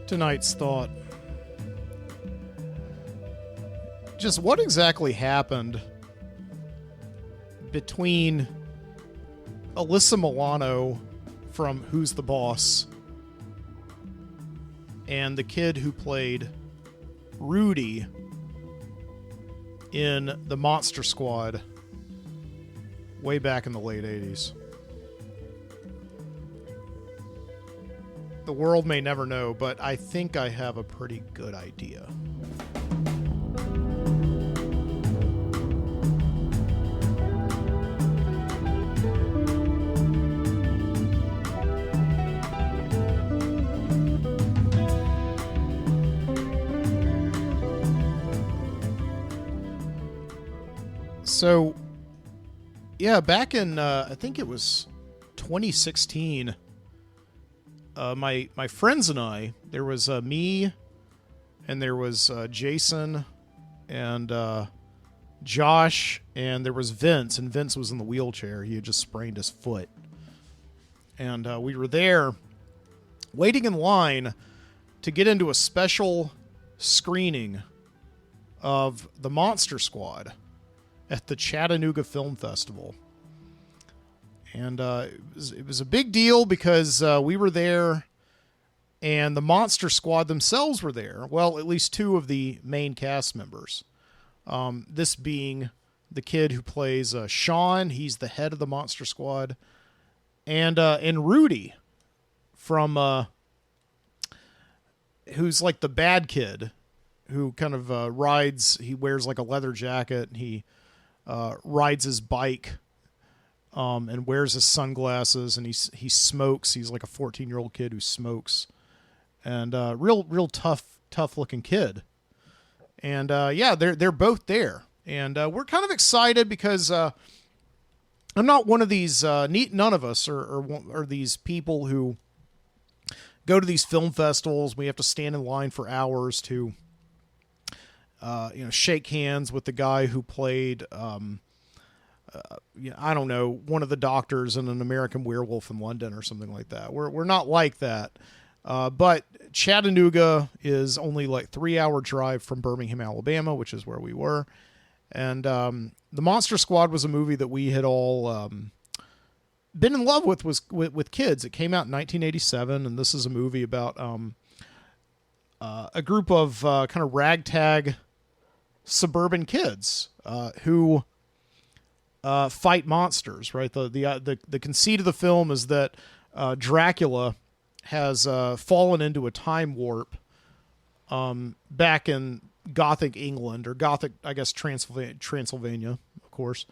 tonight's thought. Just what exactly happened between Alyssa Milano from Who's the Boss and the kid who played Rudy in the Monster Squad way back in the late 80s. The world may never know, but I think I have a pretty good idea. So, yeah, back in, I think it was 2016, my friends and I, there was me, and there was Jason, and Josh, and there was Vince, and Vince was in the wheelchair. He had just sprained his foot. And we were there waiting in line to get into a special screening of The Monster Squad at the Chattanooga Film Festival. And it was a big deal because we were there and the Monster Squad themselves were there. Well, at least two of the main cast members. This being the kid who plays Sean. He's the head of the Monster Squad. And Rudy from who's like the bad kid who kind of rides. He wears like a leather jacket. And he rides his bike and wears his sunglasses, and he smokes. He's like a 14-year-old kid who smokes, and real tough looking kid. And yeah, they're both there, and we're kind of excited because I'm not one of these. None of us are these people who go to these film festivals. We have to stand in line for hours to shake hands with the guy who played, I don't know, one of the doctors in An American Werewolf in London or something like that. We're not like that. But Chattanooga is only like 3-hour drive from Birmingham, Alabama, which is where we were. And The Monster Squad was a movie that we had all been in love with kids. It came out in 1987, and this is a movie about a group of kind of ragtag suburban kids who fight monsters, right? The conceit of the film is that Dracula has fallen into a time warp back in Gothic England, or Gothic, I guess, Transylvania, of course.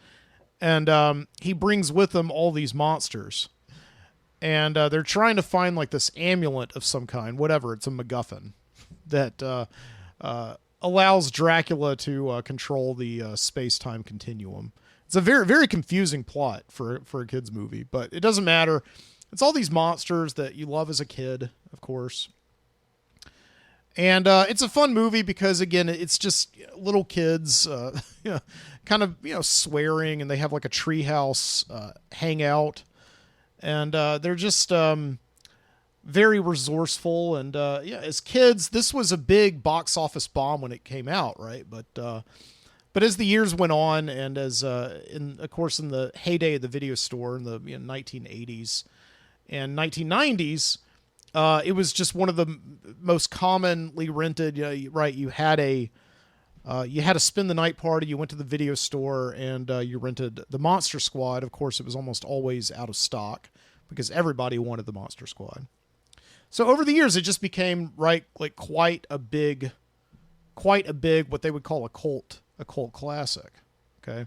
And he brings with him all these monsters. And they're trying to find like this amulet of some kind, whatever, it's a MacGuffin, that allows Dracula to control the space-time continuum. It's a very, very confusing plot for a kid's movie, but it doesn't matter. It's all these monsters that you love as a kid, of course. And it's a fun movie because, again, it's just little kids kind of swearing, and they have like a treehouse hangout. And they're just very resourceful. And as kids, this was a big box office bomb when it came out, right? But as the years went on, and as of course in the heyday of the video store in the 1980s and 1990s, it was just one of the most commonly rented. Right? You had a spend the night party. You went to the video store and you rented the Monster Squad. Of course, it was almost always out of stock because everybody wanted the Monster Squad. So over the years, it just became quite a big what they would call a cult classic. Okay.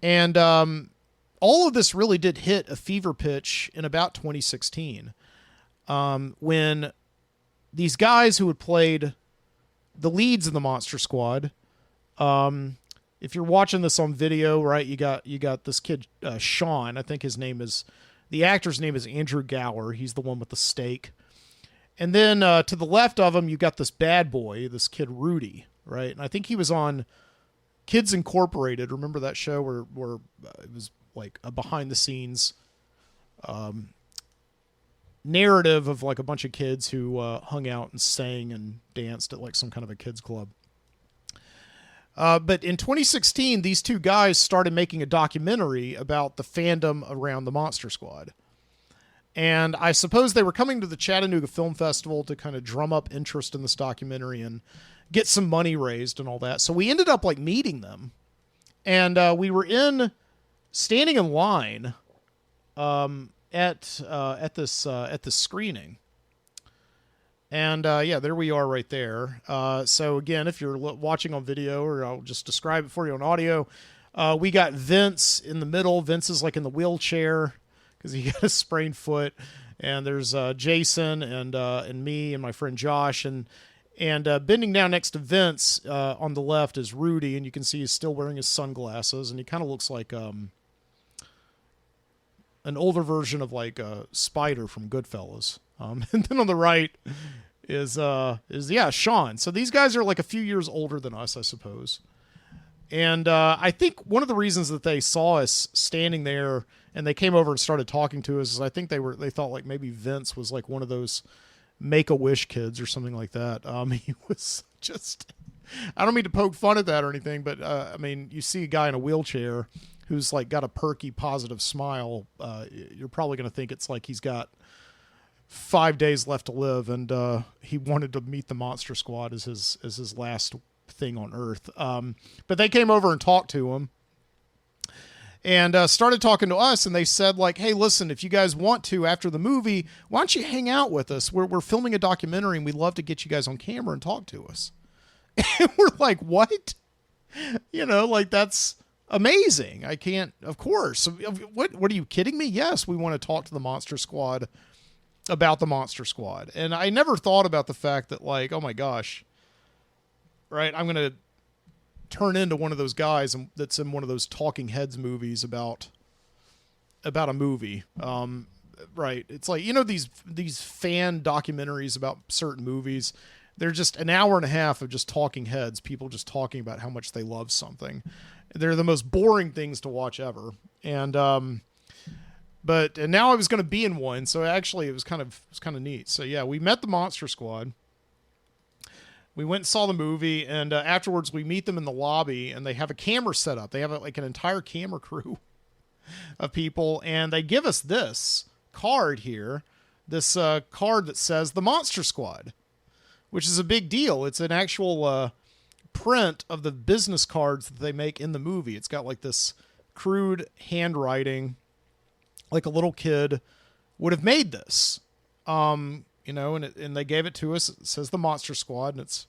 And all of this really did hit a fever pitch in about 2016, when these guys who had played the leads in the Monster Squad, if you're watching this on video, right, you got this kid, Sean, I think the actor's name is Andrew Gower. He's the one with the stake. And then to the left of him, you got this bad boy, this kid Rudy, right? And I think he was on Kids Incorporated. Remember that show where it was like a behind the scenes narrative of like a bunch of kids who hung out and sang and danced at like some kind of a kids club. But in 2016, these two guys started making a documentary about the fandom around the Monster Squad. And I suppose they were coming to the Chattanooga Film Festival to kind of drum up interest in this documentary and get some money raised and all that. So we ended up like meeting them. And we were standing in line at this screening. And yeah, there we are right there. So again, if you're watching on video, or I'll just describe it for you on audio, we got Vince in the middle. Vince is like in the wheelchair because he got a sprained foot. And there's Jason and me and my friend Josh. And bending down next to Vince on the left is Rudy. And you can see he's still wearing his sunglasses. And he kind of looks like an older version of like Spider from Goodfellas. And then on the right is Sean. So these guys are like a few years older than us, I suppose. And I think one of the reasons that they saw us standing there and they came over and started talking to us is I think they thought like maybe Vince was like one of those Make-A-Wish kids or something like that. He was just, I don't mean to poke fun at that or anything, but I mean, you see a guy in a wheelchair who's like got a perky, positive smile. You're probably going to think it's like he's got 5 days left to live, and he wanted to meet the Monster Squad as his last thing on Earth. But they came over and talked to him, and started talking to us. And they said like, "Hey, listen, if you guys want to after the movie, why don't you hang out with us? We're filming a documentary, and we'd love to get you guys on camera and talk to us." And we're like, "What? Like that's amazing. I can't. Of course. What are you kidding me? Yes, we want to talk to the Monster Squad." About the Monster Squad. And I never thought about the fact that like, oh my gosh, right, I'm going to turn into one of those guys that's in one of those Talking Heads movies about a movie. Right. It's like, these fan documentaries about certain movies, they're just an hour and a half of just talking heads, people just talking about how much they love something. They're the most boring things to watch ever. And now I was going to be in one, so actually it was kind of neat. So yeah, we met the Monster Squad. We went and saw the movie, and afterwards we meet them in the lobby, and they have a camera set up. They have like an entire camera crew of people, and they give us this card here, this card that says the Monster Squad, which is a big deal. It's an actual print of the business cards that they make in the movie. It's got like this crude handwriting, like a little kid would have made this, and they gave it to us. It says the Monster Squad, and it's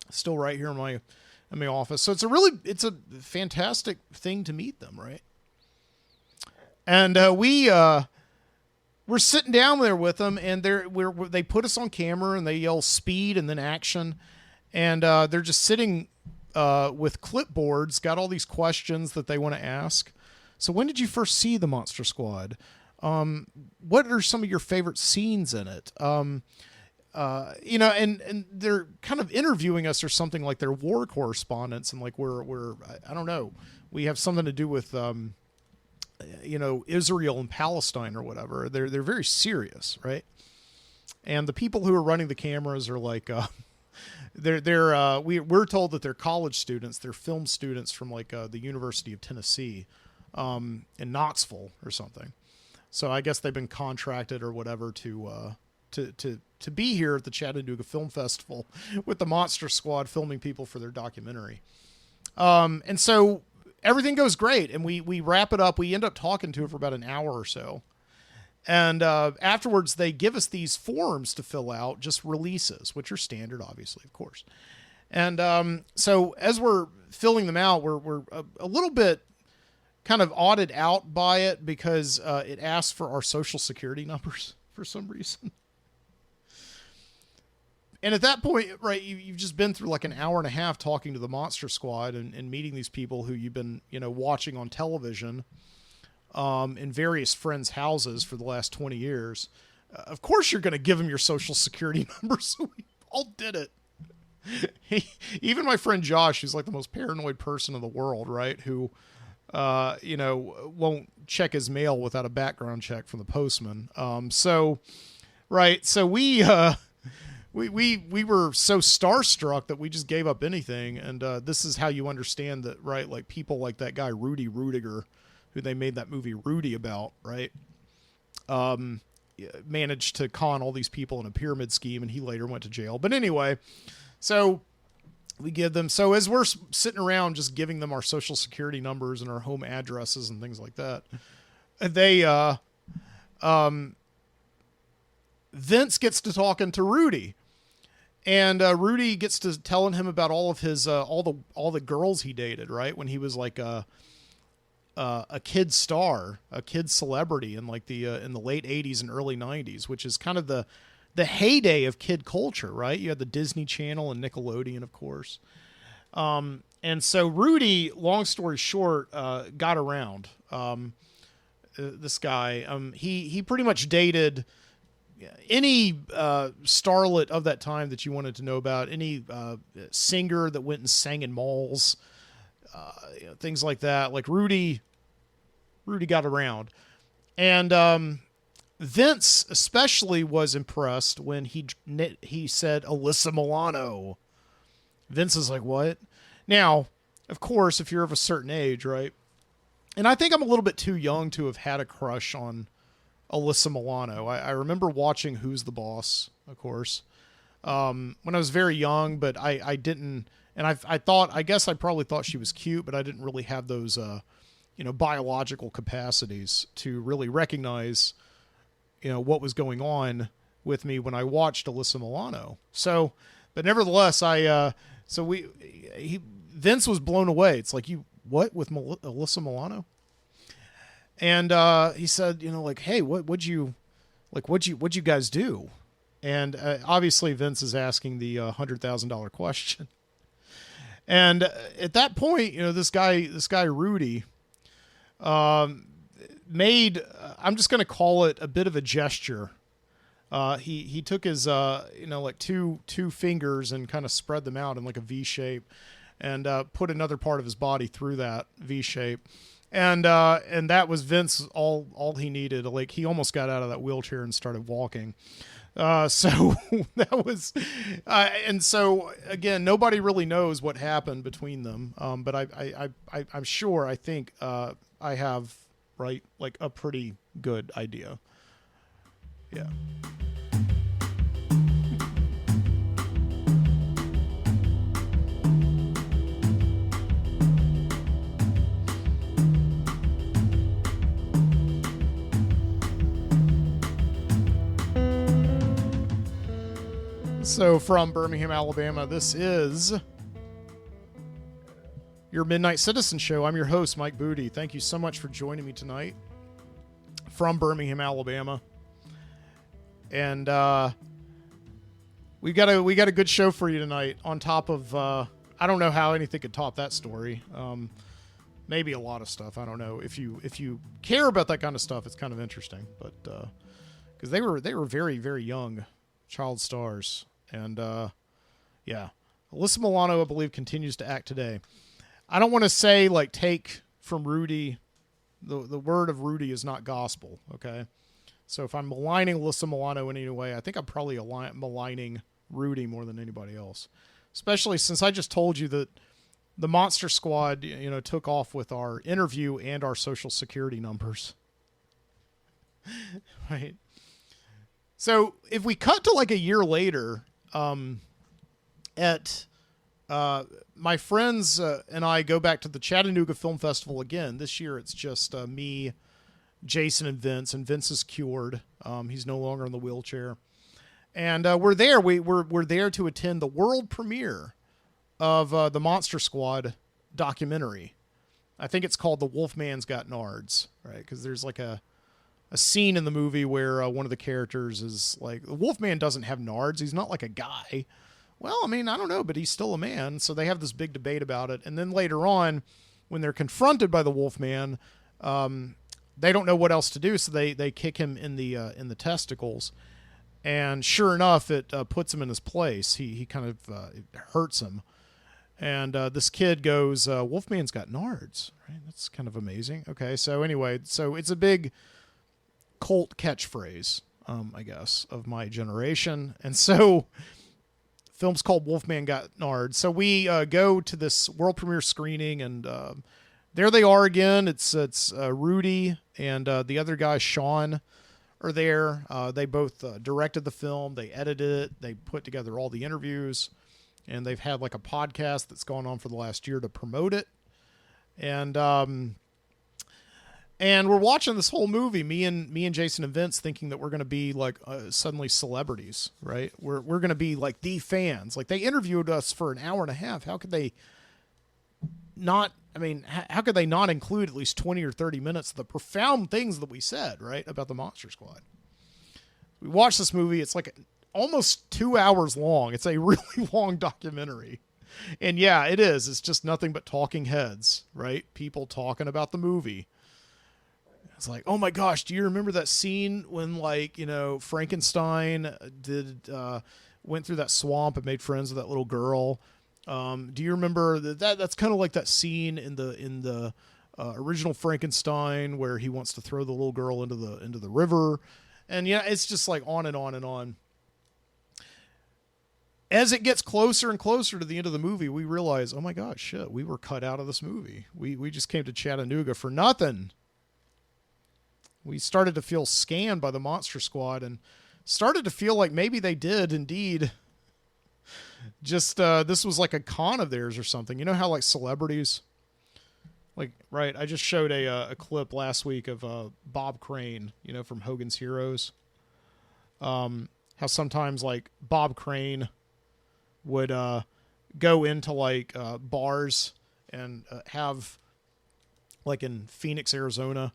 still right here in my office. So it's a fantastic thing to meet them, right? And we're sitting down there with them, and they put us on camera, and they yell speed and then action, and they're just sitting with clipboards, got all these questions that they want to ask. So when did you first see the Monster Squad? What are some of your favorite scenes in it? And they're kind of interviewing us or something like they're war correspondents. And like we're I don't know, we have something to do with, Israel and Palestine or whatever. They're very serious. Right. And the people who are running the cameras are like, we're told that they're college students. They're film students from like the University of Tennessee. In Knoxville or something. So I guess they've been contracted or whatever to be here at the Chattanooga Film Festival with the Monster Squad filming people for their documentary. And so everything goes great, and we wrap it up. We end up talking to it for about an hour or so. And afterwards, they give us these forms to fill out, just releases, which are standard, obviously, of course. And so as we're filling them out, we're a little bit kind of odded out by it because it asks for our social security numbers for some reason. And at that point, right, you've just been through like an hour and a half talking to the Monster Squad and meeting these people who you've been, watching on television in various friends' houses for the last 20 years. Of course you're going to give them your social security number, so we all did it. Even my friend Josh, who's like the most paranoid person in the world, right, who won't check his mail without a background check from the postman. So we were so starstruck that we just gave up anything. And this is how you understand that, right? Like people like that guy, Rudy Rudiger, who they made that movie Rudy about, right? Managed to con all these people in a pyramid scheme, and he later went to jail. But anyway, so we give them, so as we're sitting around just giving them our social security numbers and our home addresses and things like that, they, Vince gets to talking to Rudy. And Rudy gets to telling him about all of his all the girls he dated, right? When he was like a kid star, a kid celebrity in like in the late 80s and early 90s, which is kind of the heyday of kid culture, right? You had the Disney Channel and Nickelodeon, of course. And so Rudy, long story short, got around. This guy, he pretty much dated any starlet of that time that you wanted to know about, any singer that went and sang in malls, things like that. Like Rudy got around. And Vince especially was impressed when he said Alyssa Milano. Vince is like, what? Now, of course, if you're of a certain age, right? And I think I'm a little bit too young to have had a crush on Alyssa Milano. I remember watching Who's the Boss, of course, when I was very young, but I didn't, and I guess I probably thought she was cute, but I didn't really have those, biological capacities to really recognize, what was going on with me when I watched Alyssa Milano. So, but nevertheless, Vince was blown away. It's like, you, what, with Alyssa Milano? And he said, like, hey, what'd you guys do? And obviously Vince is asking the $100,000 question. And at that point, this guy Rudy made, I'm just going to call it a bit of a gesture. He took his like two fingers and kind of spread them out in like a V shape, and put another part of his body through that V shape. And that was Vince, all he needed. Like, he almost got out of that wheelchair and started walking. So that was, and so again, nobody really knows what happened between them. But I'm sure, I think, I have, right, like a pretty good idea. Yeah. So from Birmingham, Alabama, this is your Midnight Citizen Show. I'm your host, Mike Booty. Thank you so much for joining me tonight from Birmingham, Alabama. And we got a good show for you tonight. On top of I don't know how anything could top that story. Maybe a lot of stuff. I don't know. If you care about that kind of stuff, it's kind of interesting. But because they were very, very young child stars. And, yeah, Alyssa Milano, I believe, continues to act today. I don't want to say, like, take from Rudy. The word of Rudy is not gospel, okay? So if I'm maligning Alyssa Milano in any way, I think I'm probably maligning Rudy more than anybody else. Especially since I just told you that the Monster Squad, took off with our interview and our social security numbers. Right? So if we cut to, like, a year later... at my friends and I go back to the Chattanooga Film Festival again. This year it's just me, Jason, and Vince is cured. He's no longer in the wheelchair. And we're there. We're there to attend the world premiere of the Monster Squad documentary. I think it's called The Wolfman's Got Nards, right? Because there's like a scene in the movie where one of the characters is like, the Wolfman doesn't have nards. He's not like a guy. Well, I mean, I don't know, but he's still a man. So they have this big debate about it. And then later on, when they're confronted by the Wolfman, they don't know what else to do. So they kick him in the testicles. And sure enough, it puts him in his place. He kind of it hurts him. And this kid goes, Wolfman's got nards, right? That's kind of amazing. Okay, so anyway, so it's a big cult catchphrase, I guess, of my generation. And so film's called Wolfman Got Nards. So we go to this world premiere screening, and there they are again. It's Rudy and the other guy, Sean, are there. They both directed the film. They edited it. They put together all the interviews. And they've had like a podcast that's gone on for the last year to promote it. And we're watching this whole movie, me and Jason and Vince, thinking that we're going to be like suddenly celebrities, right? We're going to be like the fans. Like, they interviewed us for an hour and a half. How could they not? I mean, how could they not include at least 20 or 30 minutes of the profound things that we said, right, about the Monster Squad? We watched this movie. It's like almost 2 hours long. It's a really long documentary. And yeah, it is. It's just nothing but talking heads, right? People talking about the movie. It's like, oh my gosh, do you remember that scene when, like, you know, Frankenstein went through that swamp and made friends with that little girl? Do you remember that's kind of like that scene in the original Frankenstein where he wants to throw the little girl into the river? And yeah, it's just like on and on and on. As it gets closer and closer to the end of the movie, we realize, oh my gosh, shit, we were cut out of this movie. We just came to Chattanooga for nothing. We started to feel scanned by the Monster Squad and started to feel like maybe they did indeed just, this was like a con of theirs or something. You know how like celebrities, like, right, I just showed a clip last week of Bob Crane, you know, from Hogan's Heroes. How sometimes like Bob Crane would go into like bars and have, like in Phoenix, Arizona,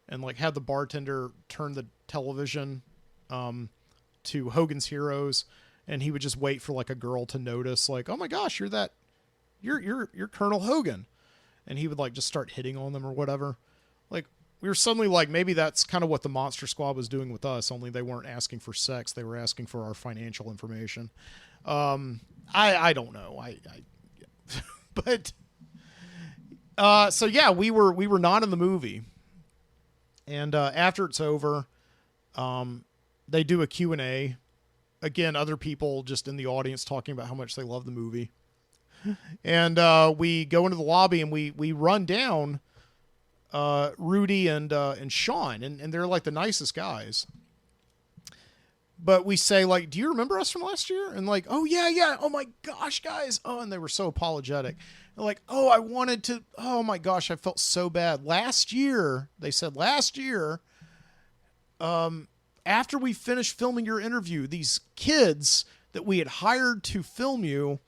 and like have the bartender turn the television to Hogan's Heroes, and he would just wait for like a girl to notice, like, oh my gosh, you're Colonel Hogan, and he would like just start hitting on them or whatever. Like, we were suddenly like, maybe that's kind of what the Monster Squad was doing with us, only they weren't asking for sex, they were asking for our financial information. I don't know. But so yeah, we were not in the movie. And after it's over, they do a Q&A. Again, other people just in the audience talking about how much they love the movie. And we go into the lobby and we run down Rudy and Sean, and they're like the nicest guys. But we say, like, do you remember us from last year? And like, oh yeah. Oh my gosh, guys. Oh, and they were so apologetic. They're like, oh, I wanted to, oh my gosh, I felt so bad. Last year, they said last year, after we finished filming your interview, these kids that we had hired to film you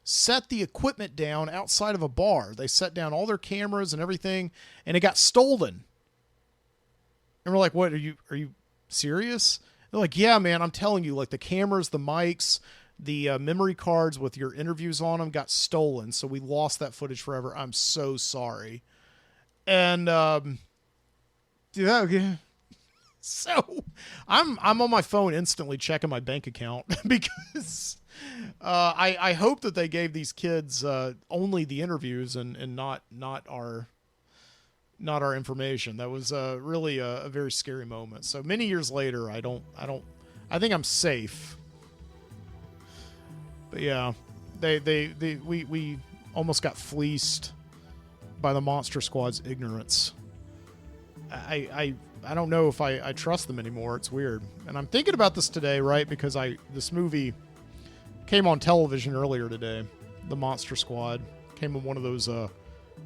set the equipment down outside of a bar. They set down all their cameras and everything, and it got stolen. And we're like, what, are you serious? They're like, yeah, man, I'm telling you, like the cameras, the mics, the memory cards with your interviews on them got stolen. So we lost that footage forever. I'm so sorry. And, yeah. So I'm on my phone instantly checking my bank account because, I hope that they gave these kids, only the interviews and not our information. That was really a very scary moment. So many years later, I think I'm safe. But yeah, we almost got fleeced by the Monster Squad's ignorance. I don't know if I trust them anymore. It's weird. And I'm thinking about this today, right? Because this movie came on television earlier today. The Monster Squad came on one of those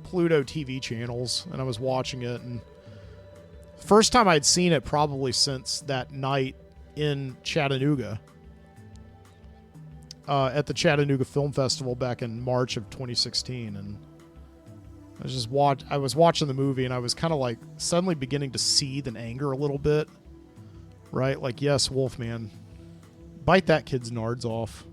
Pluto TV channels, and I was watching it, and first time I'd seen it probably since that night in Chattanooga at the Chattanooga Film Festival back in March of 2016. And I was watching the movie, and I was kind of like suddenly beginning to seethe in anger a little bit, right? Like, yes, Wolfman, bite that kid's nards off.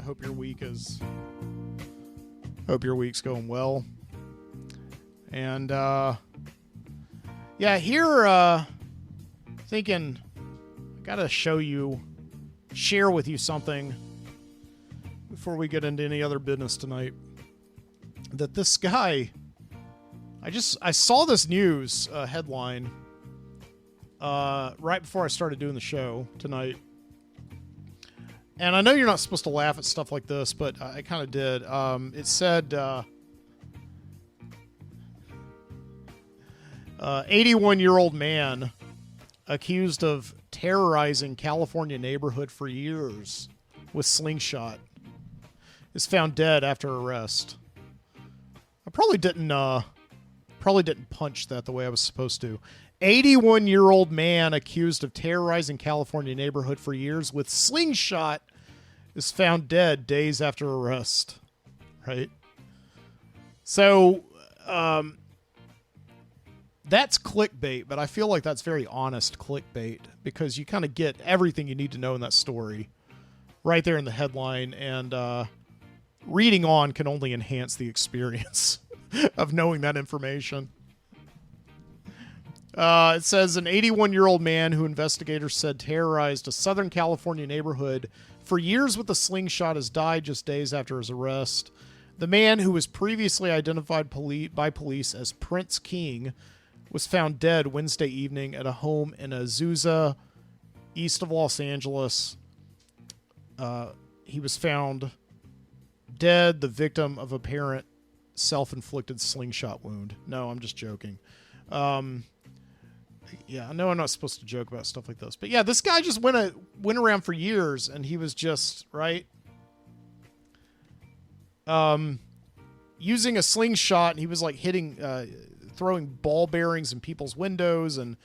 hope your week's going well. And here thinking I gotta share with you something before we get into any other business tonight. That this guy, I saw this news headline right before I started doing the show tonight. And I know you're not supposed to laugh at stuff like this, but I kind of did. It said 81-year-old man accused of terrorizing California neighborhood for years with slingshot is found dead after arrest. I probably didn't punch that the way I was supposed to. 81-year-old man accused of terrorizing California neighborhood for years with slingshot is found dead days after arrest. Right? So, that's clickbait, but I feel like that's very honest clickbait because you kind of get everything you need to know in that story right there in the headline, and reading on can only enhance the experience of knowing that information. It says an 81-year-old man who investigators said terrorized a Southern California neighborhood for years with a slingshot has died just days after his arrest. The man, who was previously identified by police as Prince King, was found dead Wednesday evening at a home in Azusa, east of Los Angeles. He was found dead, the victim of apparent self-inflicted slingshot wound. No, I'm just joking. Yeah, I know I'm not supposed to joke about stuff like this, but yeah, this guy just went around for years, and he was just using a slingshot, and he was like throwing ball bearings in people's windows and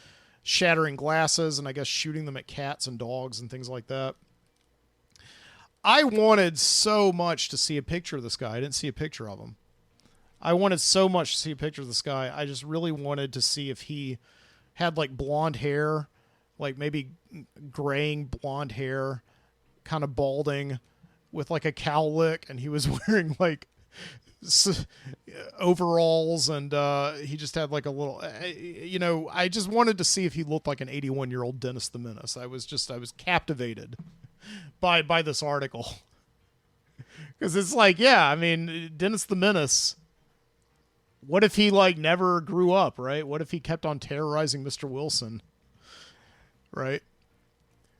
shattering glasses, and I guess shooting them at cats and dogs and things like that. I wanted so much to see a picture of this guy. I didn't see a picture of him. I wanted so much to see a picture of this guy. I just really wanted to see if he had like blonde hair, like maybe graying blonde hair, kind of balding with like a cowlick, and he was wearing like overalls, and he just had like a little, I just wanted to see if he looked like an 81-year-old Dennis the Menace. I was captivated by this article. Because it's like, yeah, I mean, Dennis the Menace, what if he like never grew up, right? What if he kept on terrorizing Mr. Wilson, right?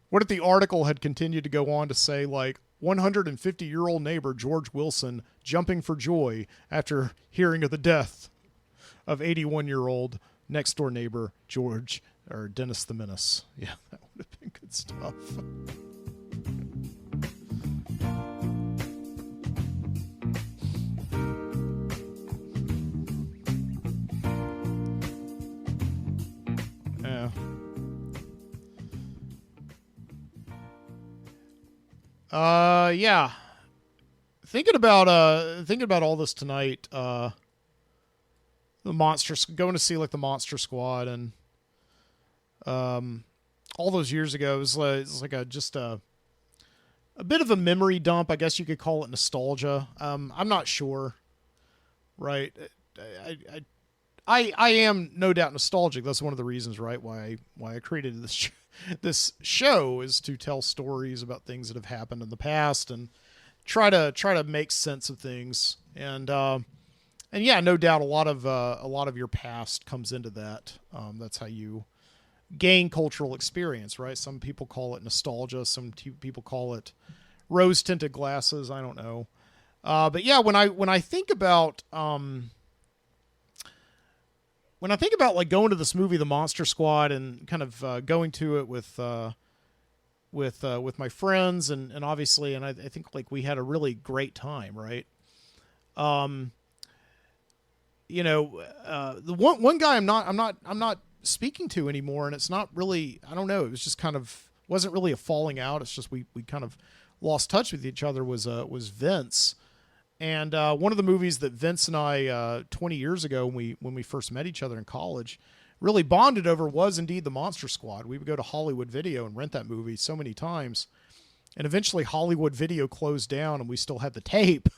What if the article had continued to go on to say like 150-year-old neighbor George Wilson jumping for joy after hearing of the death of 81-year-old next door neighbor George or Dennis the Menace? Yeah, that would have been good stuff. Yeah. Thinking about all this tonight, the monsters, going to see like the Monster Squad, and all those years ago, it was like a bit of a memory dump. I guess you could call it nostalgia. I'm not sure, right? I am no doubt nostalgic. That's one of the reasons, right, why I created this show, is to tell stories about things that have happened in the past and try to make sense of things. And yeah, no doubt a lot of your past comes into that. That's how you gain cultural experience, right? Some people call it nostalgia. Some people call it rose-tinted glasses. I don't know. But yeah, when I think about like going to this movie, The Monster Squad, and kind of going to it with my friends, and obviously, and I think like we had a really great time, right? The one guy I'm not speaking to anymore, and it's not really, I don't know, it was just kind of wasn't really a falling out. It's just we kind of lost touch with each other. Was Vince. And one of the movies that Vince and I 20 years ago, when we first met each other in college, really bonded over was indeed The Monster Squad. We would go to Hollywood Video and rent that movie so many times. And eventually Hollywood Video closed down and we still had the tape.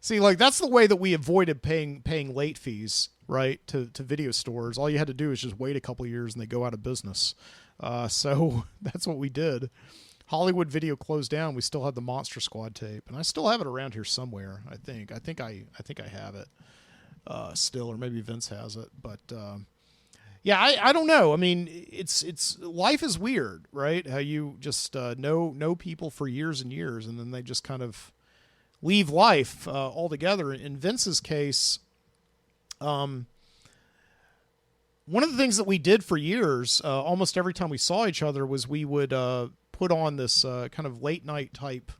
See, like, that's the way that we avoided paying late fees, right, to video stores. All you had to do is just wait a couple of years and they go out of business. So that's what we did. Hollywood Video closed down. We still had the Monster Squad tape, and I still have it around here somewhere. I think I have it still, or maybe Vince has it. But yeah, I don't know. I mean, it's life is weird, right? How you just know people for years and years, and then they just kind of leave life altogether. In Vince's case, one of the things that we did for years, almost every time we saw each other, was we would put on this kind of late night type.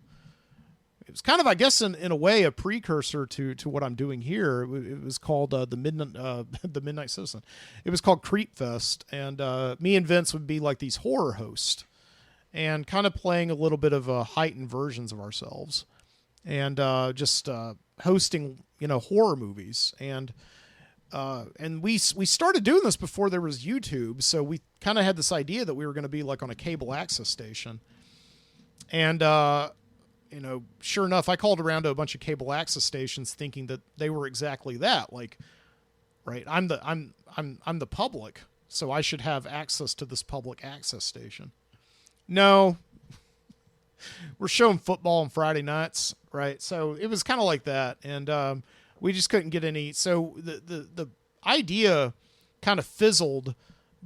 It was kind of, I guess, in a way, a precursor to what I'm doing here. It was called the Midnight Citizen. It was called Creepfest, and me and Vince would be like these horror hosts, and kind of playing a little bit of heightened versions of ourselves, and just hosting, horror movies. And we started doing this before there was YouTube, so we kind of had this idea that we were going to be like on a cable access station. And sure enough, I called around to a bunch of cable access stations thinking that they were exactly that. Like, right, I'm the public, so I should have access to this public access station. No. We're showing football on Friday nights, right? So it was kind of like that, and we just couldn't get any. So the idea kind of fizzled,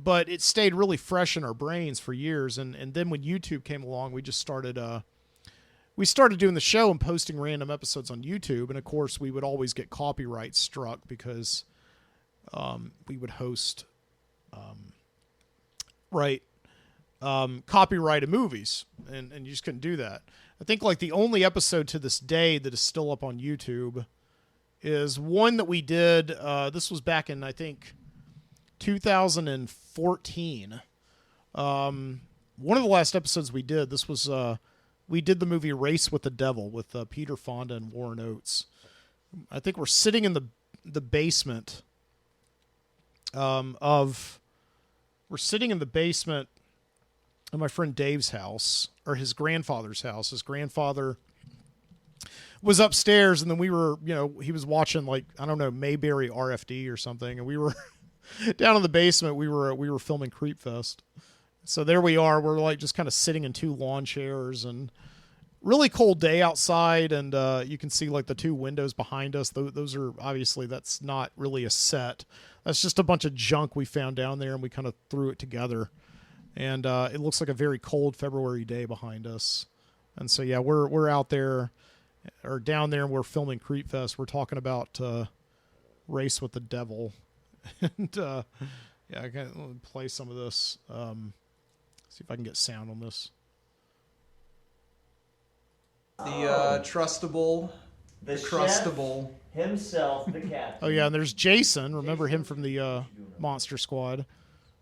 but it stayed really fresh in our brains for years. And then when YouTube came along, we just started doing the show and posting random episodes on YouTube. And of course, we would always get copyright struck because we would host copyrighted movies, and you just couldn't do that. I think like the only episode to this day that is still up on YouTube is one that we did. This was back in, I think, 2014. One of the last episodes we did, this was, we did the movie Race with the Devil with Peter Fonda and Warren Oates. I think we're sitting in the basement of my friend Dave's house, or his grandfather's house. His grandfather was upstairs, and then we were, he was watching, like, I don't know, Mayberry RFD or something, and we were down in the basement. We were filming Creepfest. So there we are. We're like just kind of sitting in two lawn chairs, and really cold day outside, and you can see like the two windows behind us. Those are obviously, that's not really a set. That's just a bunch of junk we found down there, and we kind of threw it together. And it looks like a very cold February day behind us. And so, yeah, we're out there, or down there, and we're filming Creepfest. We're talking about Race with the Devil. And, yeah, I can play some of this. See if I can get sound on this. The trustable, the crustable. Himself, the captain. Oh, yeah, and there's Jason. Remember him from the Monster Squad.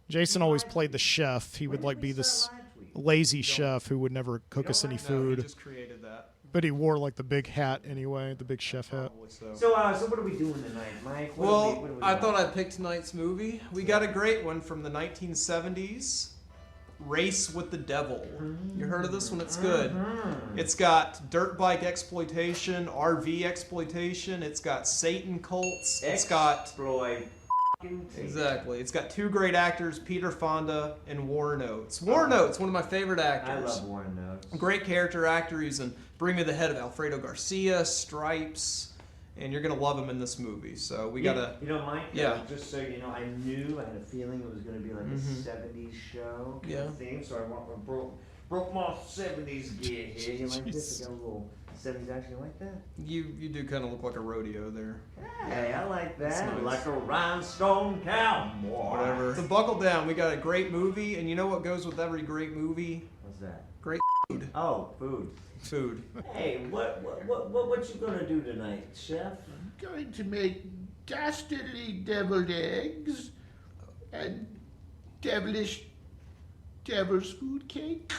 Jason always played the chef. He would like be this lazy chef who would never cook us any food. He just created that. But he wore like the big hat anyway, the big chef hat. So what are we doing tonight, Mike? What are we I thought I'd pick tonight's movie. We got a great one from the 1970s. Race with the Devil. You heard of this one? It's good. It's got dirt bike exploitation, RV exploitation. It's got Satan cults. It's got exactly. It's got two great actors, Peter Fonda and Warren Oates. Warren Oates, one of my favorite actors. I love Warren Oates. Great character actor. He's in Bring Me the Head of Alfredo Garcia, Stripes, and you're gonna love him in this movie. So we gotta. Mike. Yeah. Just so you know, I had a feeling it was gonna be like a '70s show kind of theme. So I broke my '70s gear here. You like this? I got a little '70s action. You like that? You do kind of look like a rodeo there. Hey, I like that. Nice. Like a rhinestone cowboy. Whatever. So buckle down. We got a great movie, and you know what goes with every great movie? What's that? Great food. Oh, food. Food. Hey, what you gonna do tonight, chef? I'm going to make dastardly deviled eggs and devil's food cake.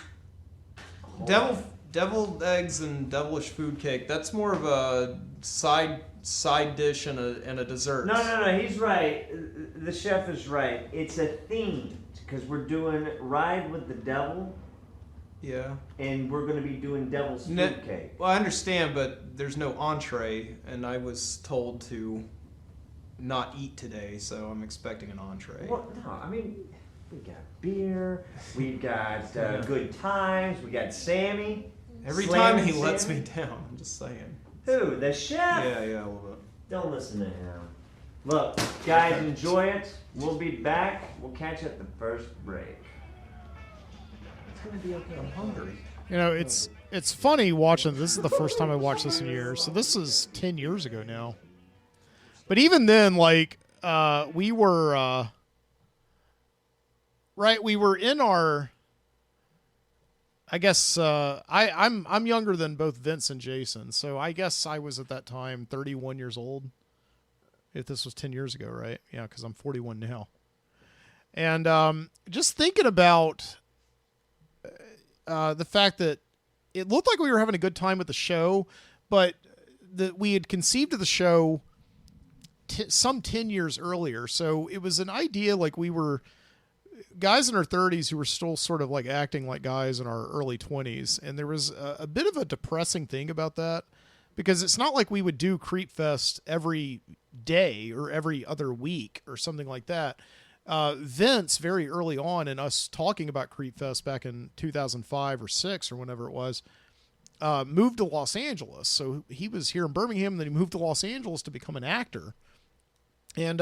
Deviled eggs and devilish food cake. That's more of a side dish and a dessert. No. He's right. The chef is right. It's a theme because we're doing Ride with the Devil. Yeah. And we're going to be doing devil's food cake. Well, I understand, but there's no entree, and I was told to not eat today, so I'm expecting an entree. Well, no, I mean, we got beer, we got good times, we got Sammy. Every time he lets me down, I'm just saying. Who? The chef? Yeah, a little bit. Don't listen to him. Look, guys, enjoy it. We'll be back. We'll catch you at the first break. It's going to be okay. I'm hungry. You know, it's funny watching. This is the first time I watched this in years. So this is 10 years ago now. But even then, like, we were, right, we were in our, I guess, I'm younger than both Vince and Jason. So I guess I was at that time 31 years old. If this was 10 years ago, right? Yeah, because I'm 41 now. And just thinking about the fact that it looked like we were having a good time with the show, but that we had conceived of the show some 10 years earlier. So it was an idea like we were guys in our 30s who were still sort of like acting like guys in our early 20s. And there was a bit of a depressing thing about that, because it's not like we would do Creepfest every day or every other week or something like that. Vince, very early on in us talking about Creepfest back in 2005 or 6 or whenever it was, moved to Los Angeles. So he was here in Birmingham, and then he moved to Los Angeles to become an actor. And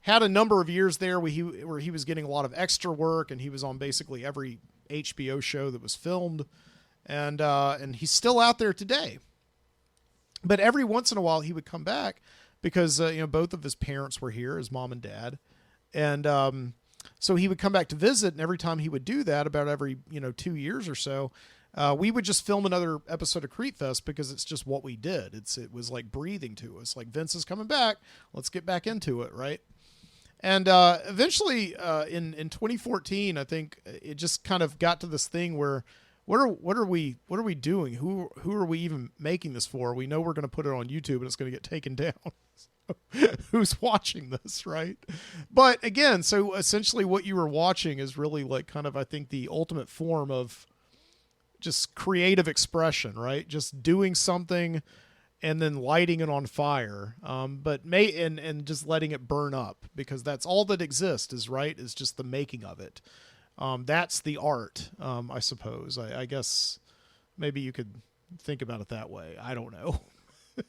had a number of years there where he was getting a lot of extra work, and he was on basically every HBO show that was filmed. And he's still out there today. But every once in a while he would come back because, both of his parents were here, his mom and dad. And so he would come back to visit, and every time he would do that, about every 2 years or so, we would just film another episode of Creepfest because it's just what we did. It was like breathing to us. Like, Vince is coming back, let's get back into it, right? And eventually, in 2014, I think it just kind of got to this thing where what are we doing? Who are we even making this for? We know we're going to put it on YouTube and it's going to get taken down. Who's watching this, right? But again, so essentially what you were watching is really like kind of, I think, the ultimate form of just creative expression, right? Just doing something and then lighting it on fire, and just letting it burn up, because that's all that exists, is just the making of it. That's the art, I suppose. I guess maybe you could think about it that way. I don't know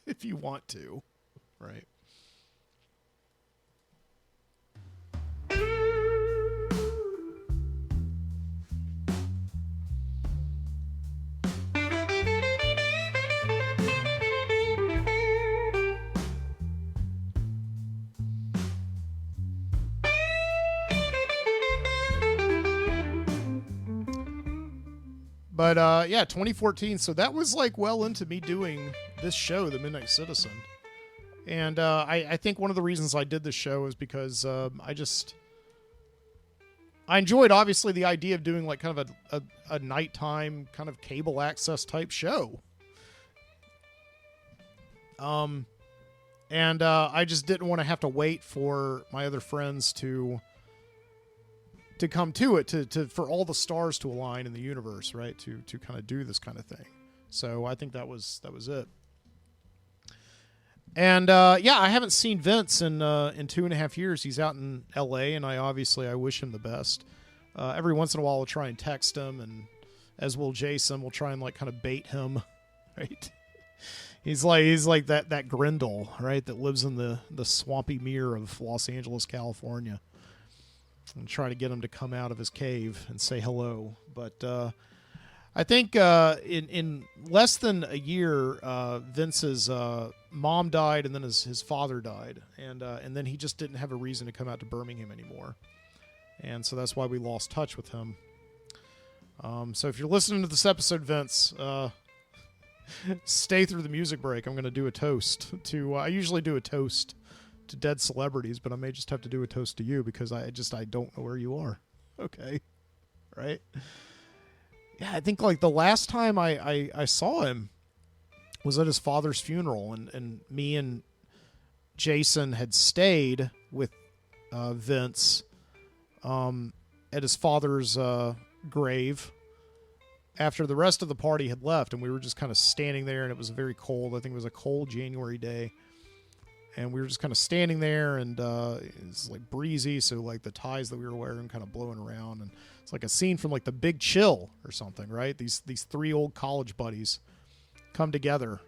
if you want to, right? But 2014. So that was like well into me doing this show, The Midnight Citizen. And I think one of the reasons I did this show is because I enjoyed, obviously, the idea of doing like kind of a nighttime kind of cable access type show. And I just didn't want to have to wait for my other friends to come to it, for all the stars to align in the universe, right? To kind of do this kind of thing. So I think that was it. And I haven't seen Vince in 2.5 years. He's out in LA, and I wish him the best. Every once in a while I'll try and text him, and as will Jason, we'll try and like kind of bait him, right? He's like that Grendel, right? That lives in the swampy mirror of Los Angeles, California. And try to get him to come out of his cave and say hello. But I think in less than a year, Vince's mom died, and then his father died, and then he just didn't have a reason to come out to Birmingham anymore, and so that's why we lost touch with him. So if you're listening to this episode, Vince, stay through the music break. I'm going to do a toast to. I usually do a toast to dead celebrities, but I may just have to do a toast to you because I don't know where you are. Okay. Right. Yeah. I think like the last time I saw him was at his father's funeral, and me and Jason had stayed with, Vince, at his father's, grave. after the rest of the party had left, and we were just kind of standing there, and it was very cold. I think it was a cold January day. And we were just kind of standing there, and it's like breezy, so like the ties that we were wearing kind of blowing around, and it's like a scene from like The Big Chill or something, right? These three old college buddies come together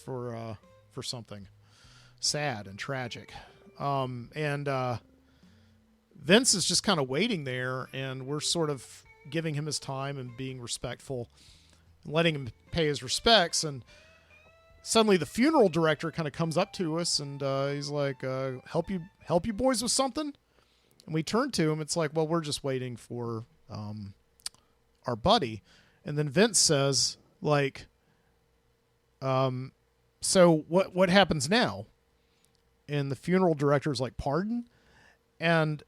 for something sad and tragic, and Vince is just kind of waiting there, and we're sort of giving him his time and being respectful, and letting him pay his respects, and suddenly the funeral director kind of comes up to us, and he's like, help you boys with something? And we turn to him. It's like, well, we're just waiting for our buddy. And then Vince says, like, so what happens now? And the funeral director's like, pardon? And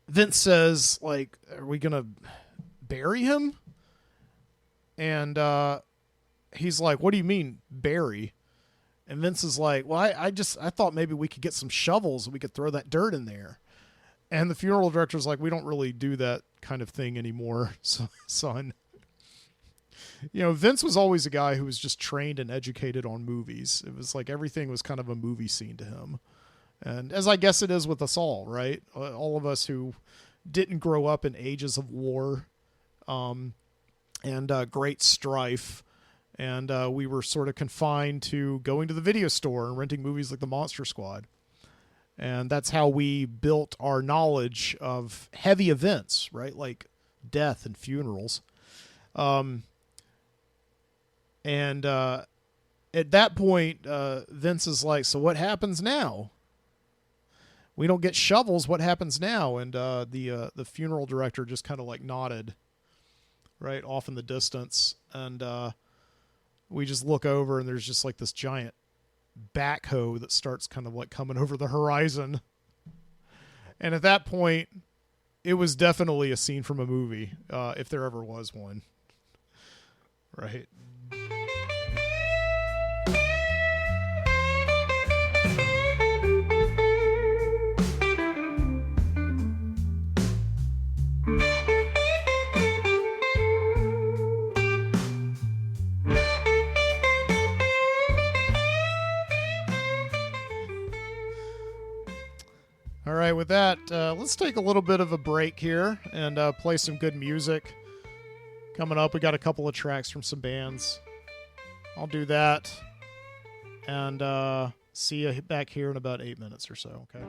Vince says, like, are we going to bury him? And he's like, what do you mean bury? And Vince is like, well, I thought maybe we could get some shovels and we could throw that dirt in there. And the funeral director's like, we don't really do that kind of thing anymore, son. Vince was always a guy who was just trained and educated on movies. It was like everything was kind of a movie scene to him. And as I guess it is with us all, right? All of us who didn't grow up in ages of war and great strife. And we were sort of confined to going to the video store and renting movies like The Monster Squad. And that's how we built our knowledge of heavy events, right? Like death and funerals. And at that point, Vince is like, so what happens now? We don't get shovels. What happens now? And the funeral director just kind of like nodded right off in the distance. And we just look over, and there's just like this giant backhoe that starts kind of like coming over the horizon. And at that point, it was definitely a scene from a movie, if there ever was one. Right. All right, with that, let's take a little bit of a break here and play some good music. Coming up, we got a couple of tracks from some bands. I'll do that, and see you back here in about 8 minutes or so, okay?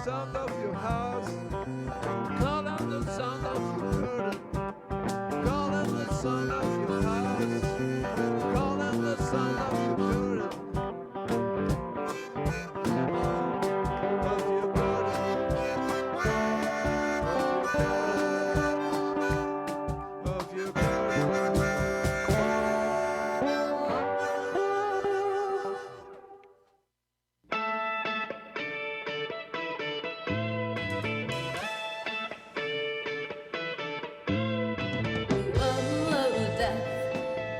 sound of your house. Call out the sound of your curtain. Call out the sound of your house. Call out the sound of your curtain. Of your curtain. Of your curtain.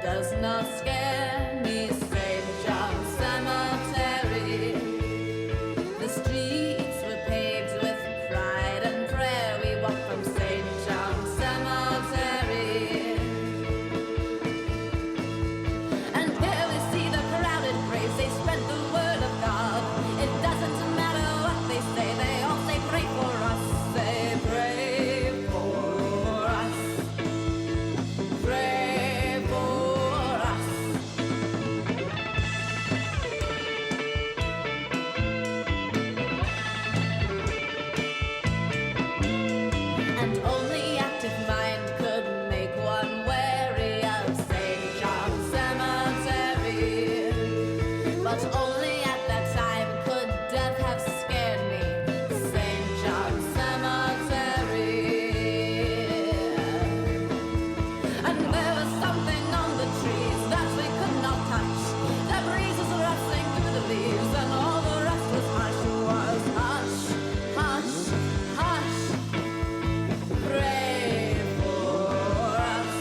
Does not scare me, St. John's Cemetery. The streets were paved with pride and prayer. We walk from St. John's Cemetery. And here we see the crowded graves. They spread the word of God. It doesn't matter what they say. They all say pray for us. They pray for us. Pray for us. And only active mind could make one wary of St. John's Cemetery. But only at that time could death have scared me. St. John's Cemetery. And there was something on the trees that we could not touch. The breeze was rustling through the leaves, and all the rest was hush. Hush, hush. Pray for us.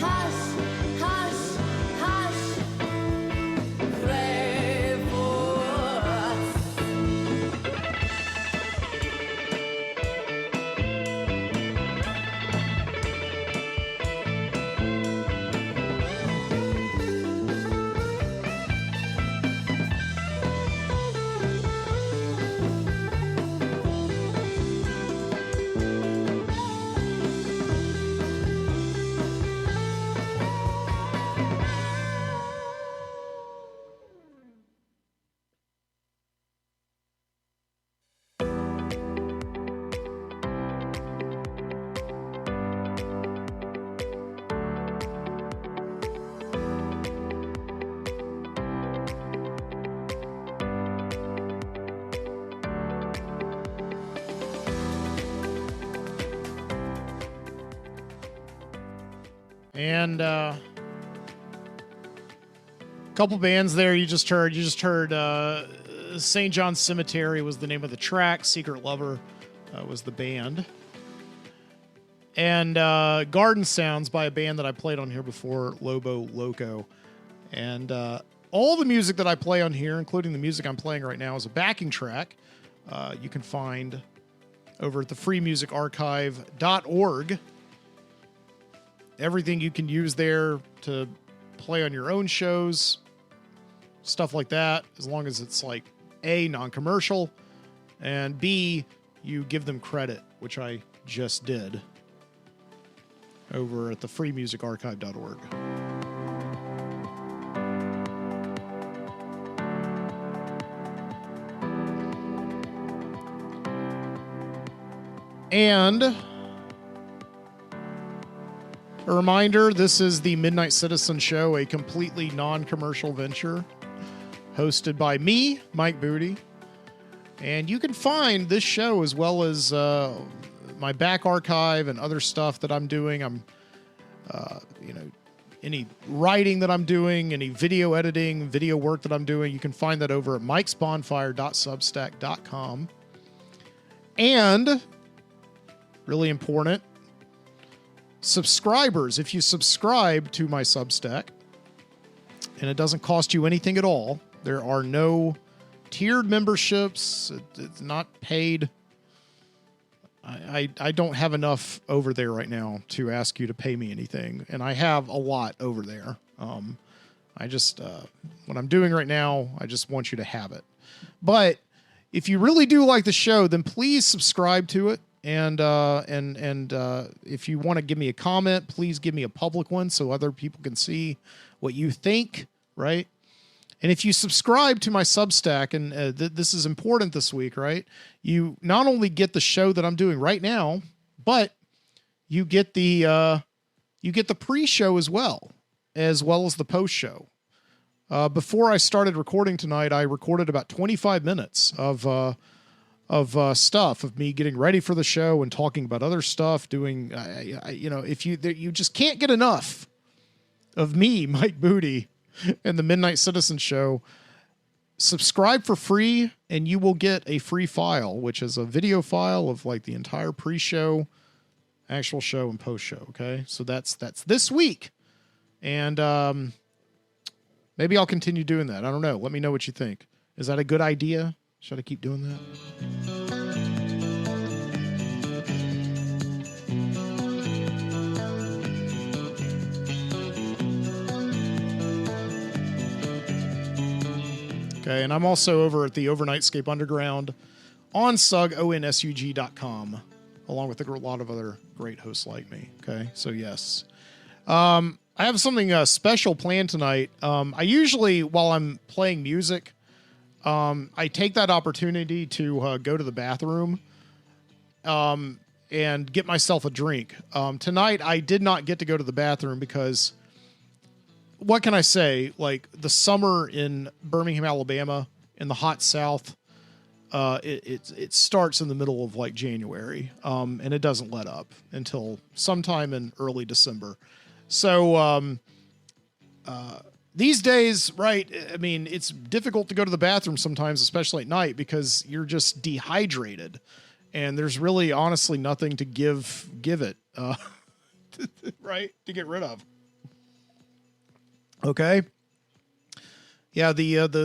Hush, hush, hush. Pray for us. And couple bands there you just heard. St. John's Cemetery was the name of the track. Secret Lover was the band. And Garden Sounds by a band that I played on here before, Lobo Loco. And all the music that I play on here, including the music I'm playing right now, is a backing track. You can find over at the freemusicarchive.org. Everything you can use there to play on your own shows, stuff like that, as long as it's like A, non-commercial, and B, you give them credit, which I just did over at the freemusicarchive.org. And a reminder, this is the Midnight Citizen Show, a completely non-commercial venture hosted by me, Mike Booty. And you can find this show as well as my back archive and other stuff that I'm doing. Any writing that I'm doing, any video editing, video work that I'm doing, you can find that over at mikesbonfire.substack.com. And, really important, subscribers, if you subscribe to my Substack, and it doesn't cost you anything at all, there are no tiered memberships, it's not paid. I don't have enough over there right now to ask you to pay me anything, and I have a lot over there. I just, what I'm doing right now, I just want you to have it. But if you really do like the show, then please subscribe to it. And if you want to give me a comment, please give me a public one so other people can see what you think, right? And if you subscribe to my Substack, and this is important this week, right? You not only get the show that I'm doing right now, but you get the pre-show as well as the post-show. Before I started recording tonight, I recorded about 25 minutes of stuff of me getting ready for the show and talking about other stuff. Doing, if you just can't get enough of me, Mike Booty, and the Midnight Citizen Show. Subscribe for free, and you will get a free file, which is a video file of like the entire pre-show, actual show, and post-show. Okay, so that's this week, and maybe I'll continue doing that. I don't know. Let me know what you think. Is that a good idea? Should I keep doing that? Okay, and I'm also over at the Overnightscape Underground on onsug.com, along with a lot of other great hosts like me. Okay, so yes. I have something special planned tonight. I usually, while I'm playing music, I take that opportunity to go to the bathroom and get myself a drink. Tonight, I did not get to go to the bathroom because, what can I say? Like, the summer in Birmingham, Alabama, in the hot South, it starts in the middle of like January, and it doesn't let up until sometime in early December. So these days, right, I mean, it's difficult to go to the bathroom sometimes, especially at night, because you're just dehydrated, and there's really honestly nothing to give it, right, to get rid of. Okay. Yeah, the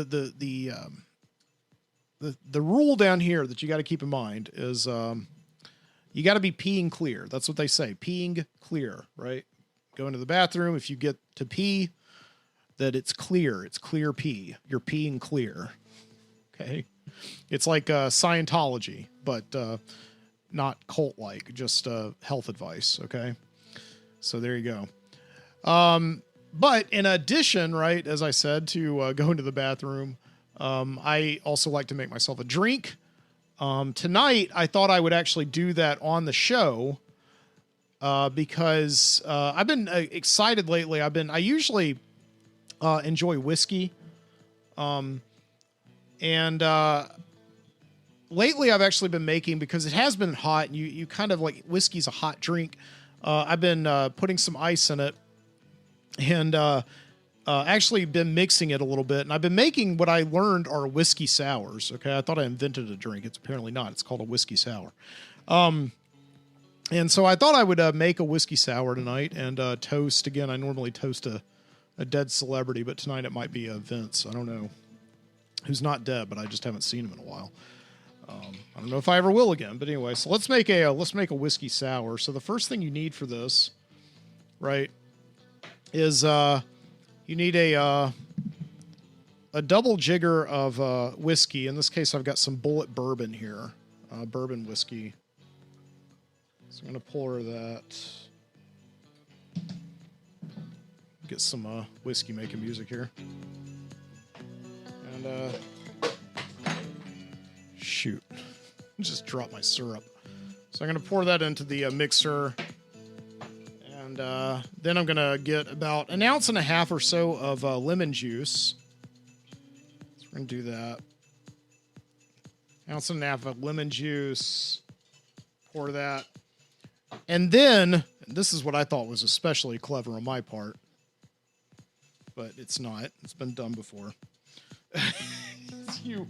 rule down here that you got to keep in mind is you got to be peeing clear. That's what they say, peeing clear, right? Go into the bathroom. If you get to pee, that it's clear pee. You're peeing clear. Okay. It's like Scientology, but not cult-like, just health advice. Okay. So there you go. But in addition, right, as I said, to go into the bathroom, I also like to make myself a drink. Tonight, I thought I would actually do that on the show because I've been excited lately. I usually enjoy whiskey. And lately I've actually been making, because it has been hot, and you kind of like, whiskey's a hot drink. I've been putting some ice in it. And actually been mixing it a little bit. And I've been making what I learned are whiskey sours. Okay, I thought I invented a drink. It's apparently not. It's called a whiskey sour. And so I thought I would make a whiskey sour tonight and toast. Again, I normally toast a dead celebrity, but tonight it might be Vince. I don't know. Who's not dead, but I just haven't seen him in a while. I don't know if I ever will again. But anyway, so let's make a whiskey sour. So the first thing you need for this, right, is you need a double jigger of whiskey. In this case, I've got some Bullet bourbon here, bourbon whiskey. So I'm going to pour that. Get some whiskey making music here. And shoot, just dropped my syrup. So I'm going to pour that into the mixer. And then I'm going to get about 1.5 ounces or so of lemon juice. So we're going to do that. 1.5 ounces of lemon juice. Pour that. And then, and this is what I thought was especially clever on my part, but it's not. It's been done before. You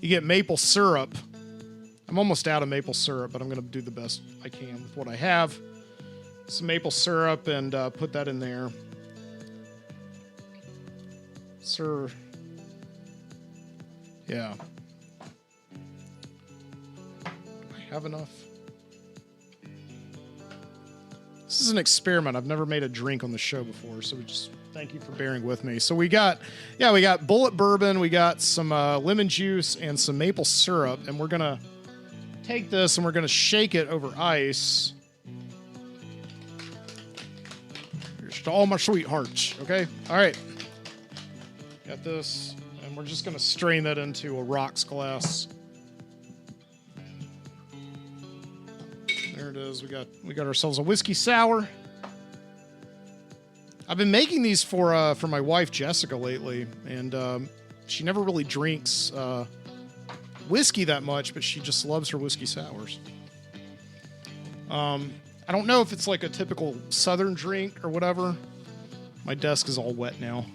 get maple syrup. I'm almost out of maple syrup, but I'm going to do the best I can with what I have. Some maple syrup, and put that in there. Sir. Yeah. Do I have enough? This is an experiment. I've never made a drink on the show before, so we just thank you for bearing with me. So we got Bullet bourbon, we got some lemon juice, and some maple syrup, and we're going to take this and we're going to shake it over ice. Here's to all my sweethearts. Okay? All right. Got this. And we're just going to strain that into a rocks glass. There it is. We got ourselves a whiskey sour. I've been making these for my wife Jessica lately, and she never really drinks whiskey that much, but she just loves her whiskey sours. I don't know if it's like a typical Southern drink or whatever. My desk is all wet now.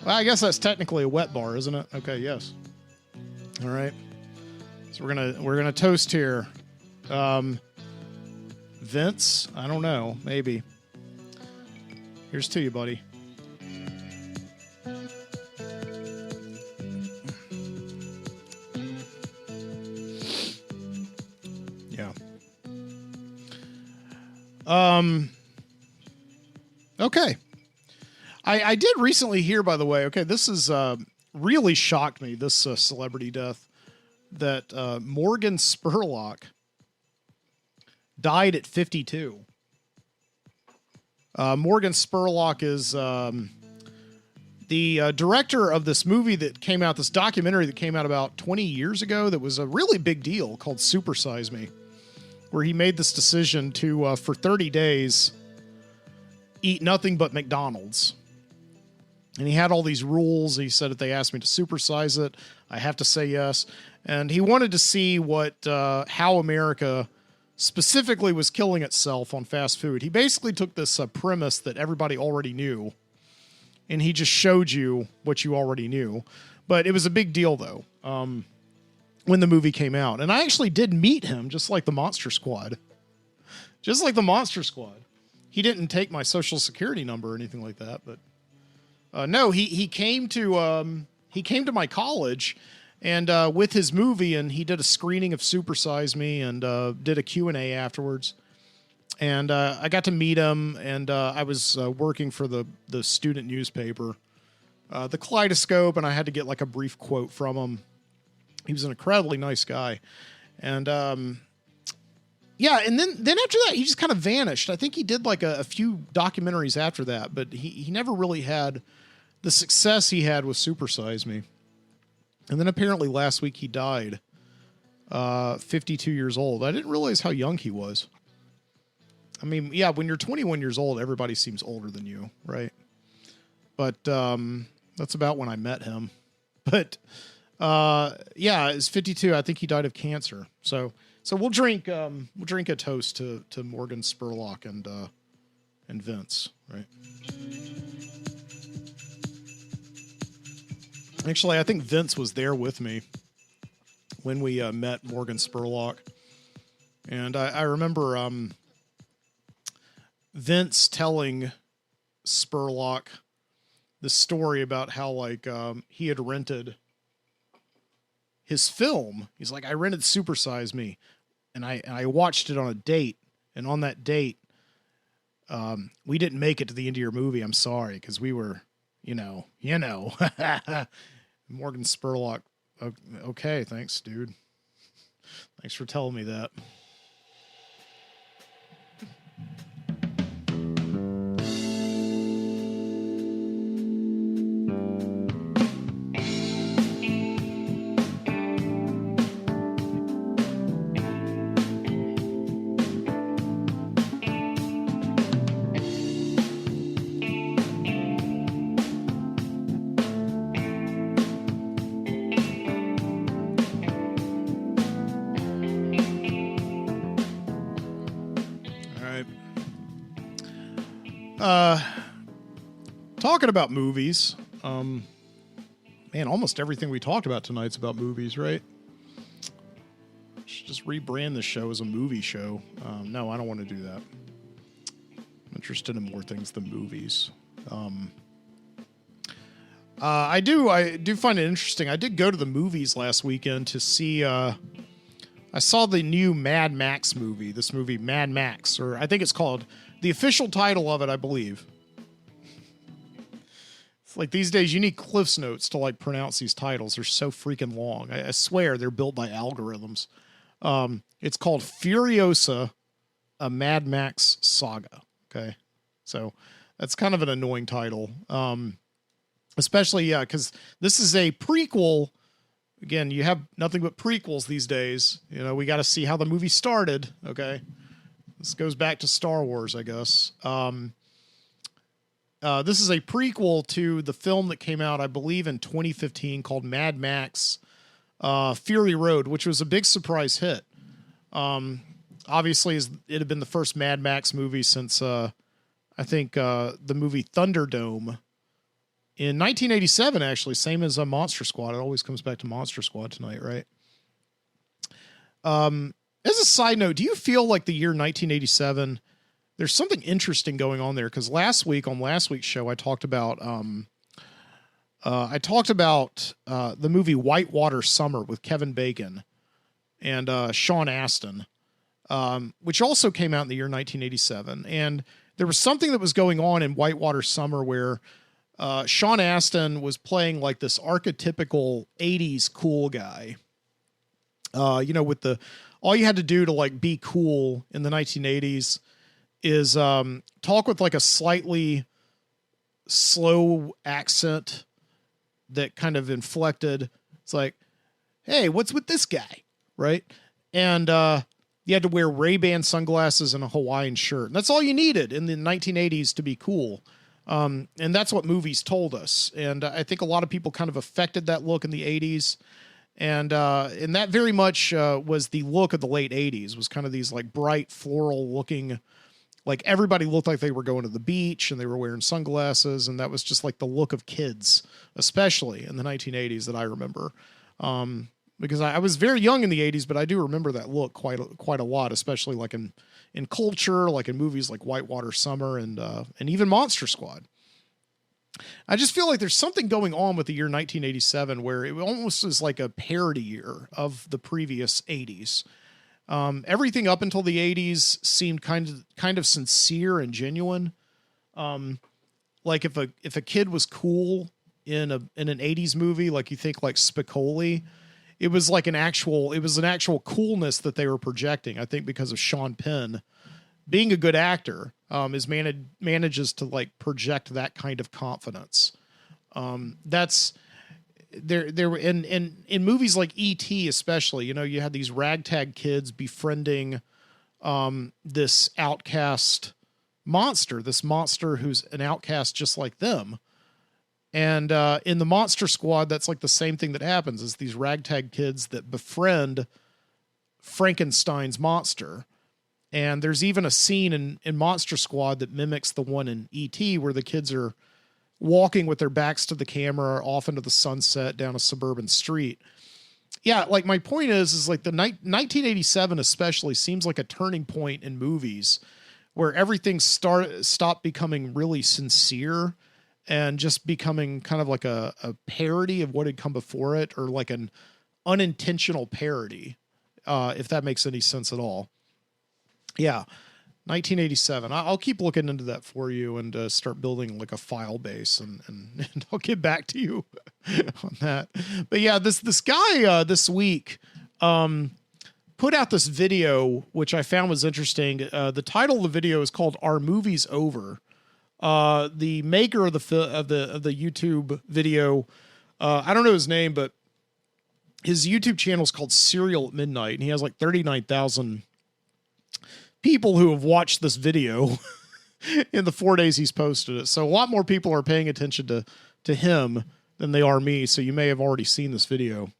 Well, I guess that's technically a wet bar, isn't it? Okay, yes. All right. So we're gonna toast here. Vince, I don't know, maybe. Here's to you, buddy. Yeah. Okay. I did recently hear, by the way, okay, this is really shocked me, this celebrity death, that Morgan Spurlock died at 52. Morgan Spurlock is the director of this movie that came out, this documentary that came out about 20 years ago that was a really big deal called Super Size Me, where he made this decision to, for 30 days, eat nothing but McDonald's. And he had all these rules. He said if they asked me to supersize it, I have to say yes. And he wanted to see how America specifically was killing itself on fast food. He basically took this premise that everybody already knew, and he just showed you what you already knew. But it was a big deal, though, when the movie came out. And I actually did meet him, just like the Monster Squad. Just like the Monster Squad. He didn't take my social security number or anything like that, but no, he came to my college, and with his movie, and he did a screening of Super Size Me, and did a Q&A afterwards. And I got to meet him, and I was working for the student newspaper, the Kaleidoscope, and I had to get like a brief quote from him. He was an incredibly nice guy, and yeah, and then after that, he just kind of vanished. I think he did like a few documentaries after that, but he never really had the success he had with Super Size Me. And then apparently last week he died, 52 years old. I didn't realize how young he was. I mean, yeah, when you're 21 years old, everybody seems older than you, right? But that's about when I met him. But yeah, it's 52. I think he died of cancer. So we'll drink a toast to Morgan Spurlock and Vince, right? Actually, I think Vince was there with me when we met Morgan Spurlock, and I remember Vince telling Spurlock the story about how like he had rented his film. He's like, I rented Super Size Me, and I watched it on a date, and on that date, we didn't make it to the end of your movie. I'm sorry, because we were, you know. Morgan Spurlock, okay, thanks, dude. Thanks for telling me that. Talking about movies, man, almost everything we talked about tonight's about movies, right? Should just rebrand this show as a movie show. No, I don't want to do that. I'm interested in more things than movies. I do find it interesting. I did go to the movies last weekend to see, I saw the new Mad Max movie, this movie Mad Max, or I think it's called, the official title of it, I believe. It's like these days you need Cliff's Notes to like pronounce these titles. They're so freaking long. I swear they're built by algorithms. It's called Furiosa a Mad Max saga. Okay. So that's kind of an annoying title. Especially, yeah, because this is a prequel. Again, you have nothing but prequels these days. You know, we got to see how the movie started. Okay. This goes back to Star Wars, I guess. This is a prequel to the film that came out, I believe, in 2015 called Mad Max Fury Road, which was a big surprise hit. Obviously, it had been the first Mad Max movie since, I think, the movie Thunderdome in 1987, actually, same as Monster Squad. It always comes back to Monster Squad tonight, right? As a side note, do you feel like the year 1987, there's something interesting going on there? Because last week, on last week's show, I talked about the movie Whitewater Summer with Kevin Bacon and Sean Astin, which also came out in the year 1987. And there was something that was going on in Whitewater Summer where Sean Astin was playing like this archetypical 80s cool guy. With all you had to do to like be cool in the 1980s is talk with like a slightly slow accent that kind of inflected. It's like, hey, what's with this guy? Right. And you had to wear Ray-Ban sunglasses and a Hawaiian shirt. And that's all you needed in the 1980s to be cool. And that's what movies told us. And I think a lot of people kind of affected that look in the 80s. And that very much was the look of the late 80s, was kind of these like bright floral looking, like everybody looked like they were going to the beach and they were wearing sunglasses. And that was just like the look of kids, especially in the 1980s that I remember. Because I was very young in the 80s, but I do remember that look quite a lot, especially like in culture, like in movies like Whitewater Summer and even Monster Squad. I just feel like there's something going on with the year 1987 where it almost is like a parody year of the previous 80s. Everything up until the 80s seemed kind of sincere and genuine. Like if a kid was cool in an 80s movie, like you think like Spicoli, it was an actual coolness that they were projecting. I think because of Sean Penn being a good actor, manages to like project that kind of confidence. That's there in movies like E.T. especially, you had these ragtag kids befriending this outcast monster, who's an outcast just like them. And in the Monster Squad, that's like the same thing that happens, is these ragtag kids that befriend Frankenstein's monster. And there's even a scene in Monster Squad that mimics the one in E.T. where the kids are walking with their backs to the camera off into the sunset down a suburban street. Yeah, like my point is like the 1987 especially seems like a turning point in movies where everything stopped becoming really sincere and just becoming kind of like a parody of what had come before it, or like an unintentional parody, if that makes any sense at all. Yeah, 1987. I'll keep looking into that for you and start building like a file base, and I'll get back to you on that. But yeah, this guy this week put out this video, which I found was interesting. The title of the video is called "Our Movie's Over." The maker of the YouTube video, I don't know his name, but his YouTube channel is called Serial at Midnight, and he has like 39,000 people who have watched this video in the 4 days he's posted it. So a lot more people are paying attention to him than they are me. So you may have already seen this video,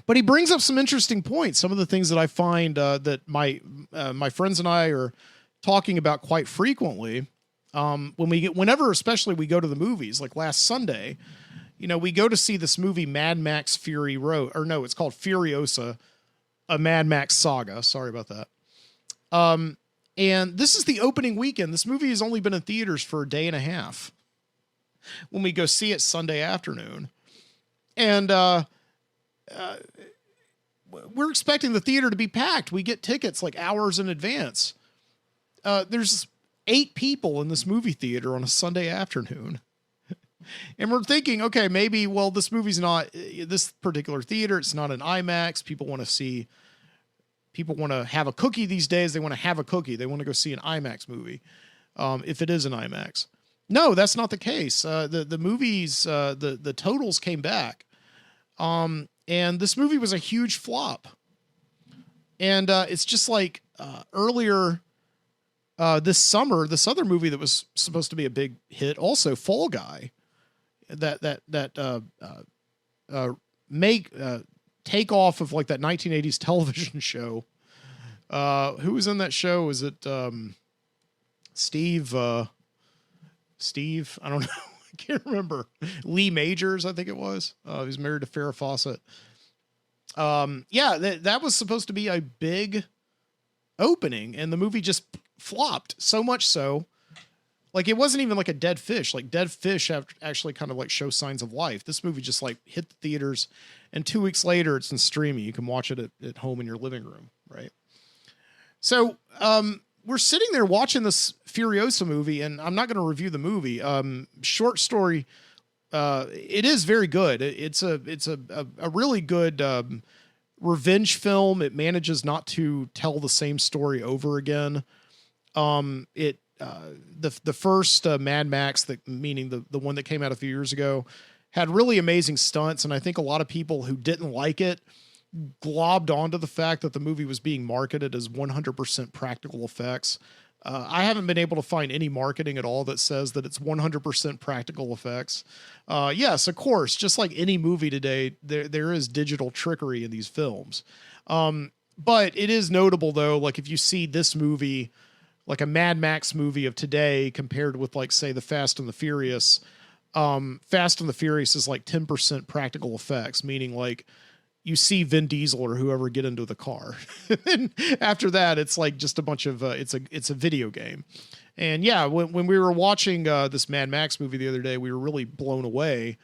but he brings up some interesting points. Some of the things that I find that my friends and I are talking about quite frequently. Whenever especially we go to the movies, like last Sunday, we go to see this movie Mad Max Fury Road, or no, it's called Furiosa, a Mad Max saga. Sorry about that. And this is the opening weekend. This movie has only been in theaters for a day and a half when we go see it Sunday afternoon. And, we're expecting the theater to be packed. We get tickets like hours in advance. There's 8 people in this movie theater on a Sunday afternoon. And we're thinking, okay, maybe, this movie's not this particular theater. It's not an IMAX. People want to see people want to have a cookie these days. They want to have a cookie. They want to go see an IMAX movie, if it is an IMAX. No, that's not the case. The movies, the totals came back, and this movie was a huge flop. And it's just like earlier this summer, this other movie that was supposed to be a big hit, also Fall Guy, take off of like that 1980s television show. Who was in that show? Was it Steve? Steve? I don't know. I can't remember. Lee Majors, I think it was. He was married to Farrah Fawcett. That was supposed to be a big opening, and the movie just flopped so much so. Like, it wasn't even like a dead fish. Like, dead fish actually kind of like show signs of life. This movie just like hit the theaters, and 2 weeks later it's in streaming. You can watch it at home in your living room, right? So we're sitting there watching this Furiosa movie, and I'm not going to review the movie. Short story, it is very good. It's a really good revenge film. It manages not to tell the same story over again. The first Mad Max, meaning the one that came out a few years ago, had really amazing stunts, and I think a lot of people who didn't like it globbed onto the fact that the movie was being marketed as 100% practical effects. I haven't been able to find any marketing at all that says that it's 100% practical effects. Yes, of course, just like any movie today, there is digital trickery in these films. But it is notable though, like if you see this movie, like a Mad Max movie of today compared with like, say, the Fast and the Furious, Fast and the Furious is like 10% practical effects, meaning like you see Vin Diesel or whoever get into the car. And after that, it's like just a bunch of, it's a video game. And yeah, when we were watching this Mad Max movie the other day, we were really blown away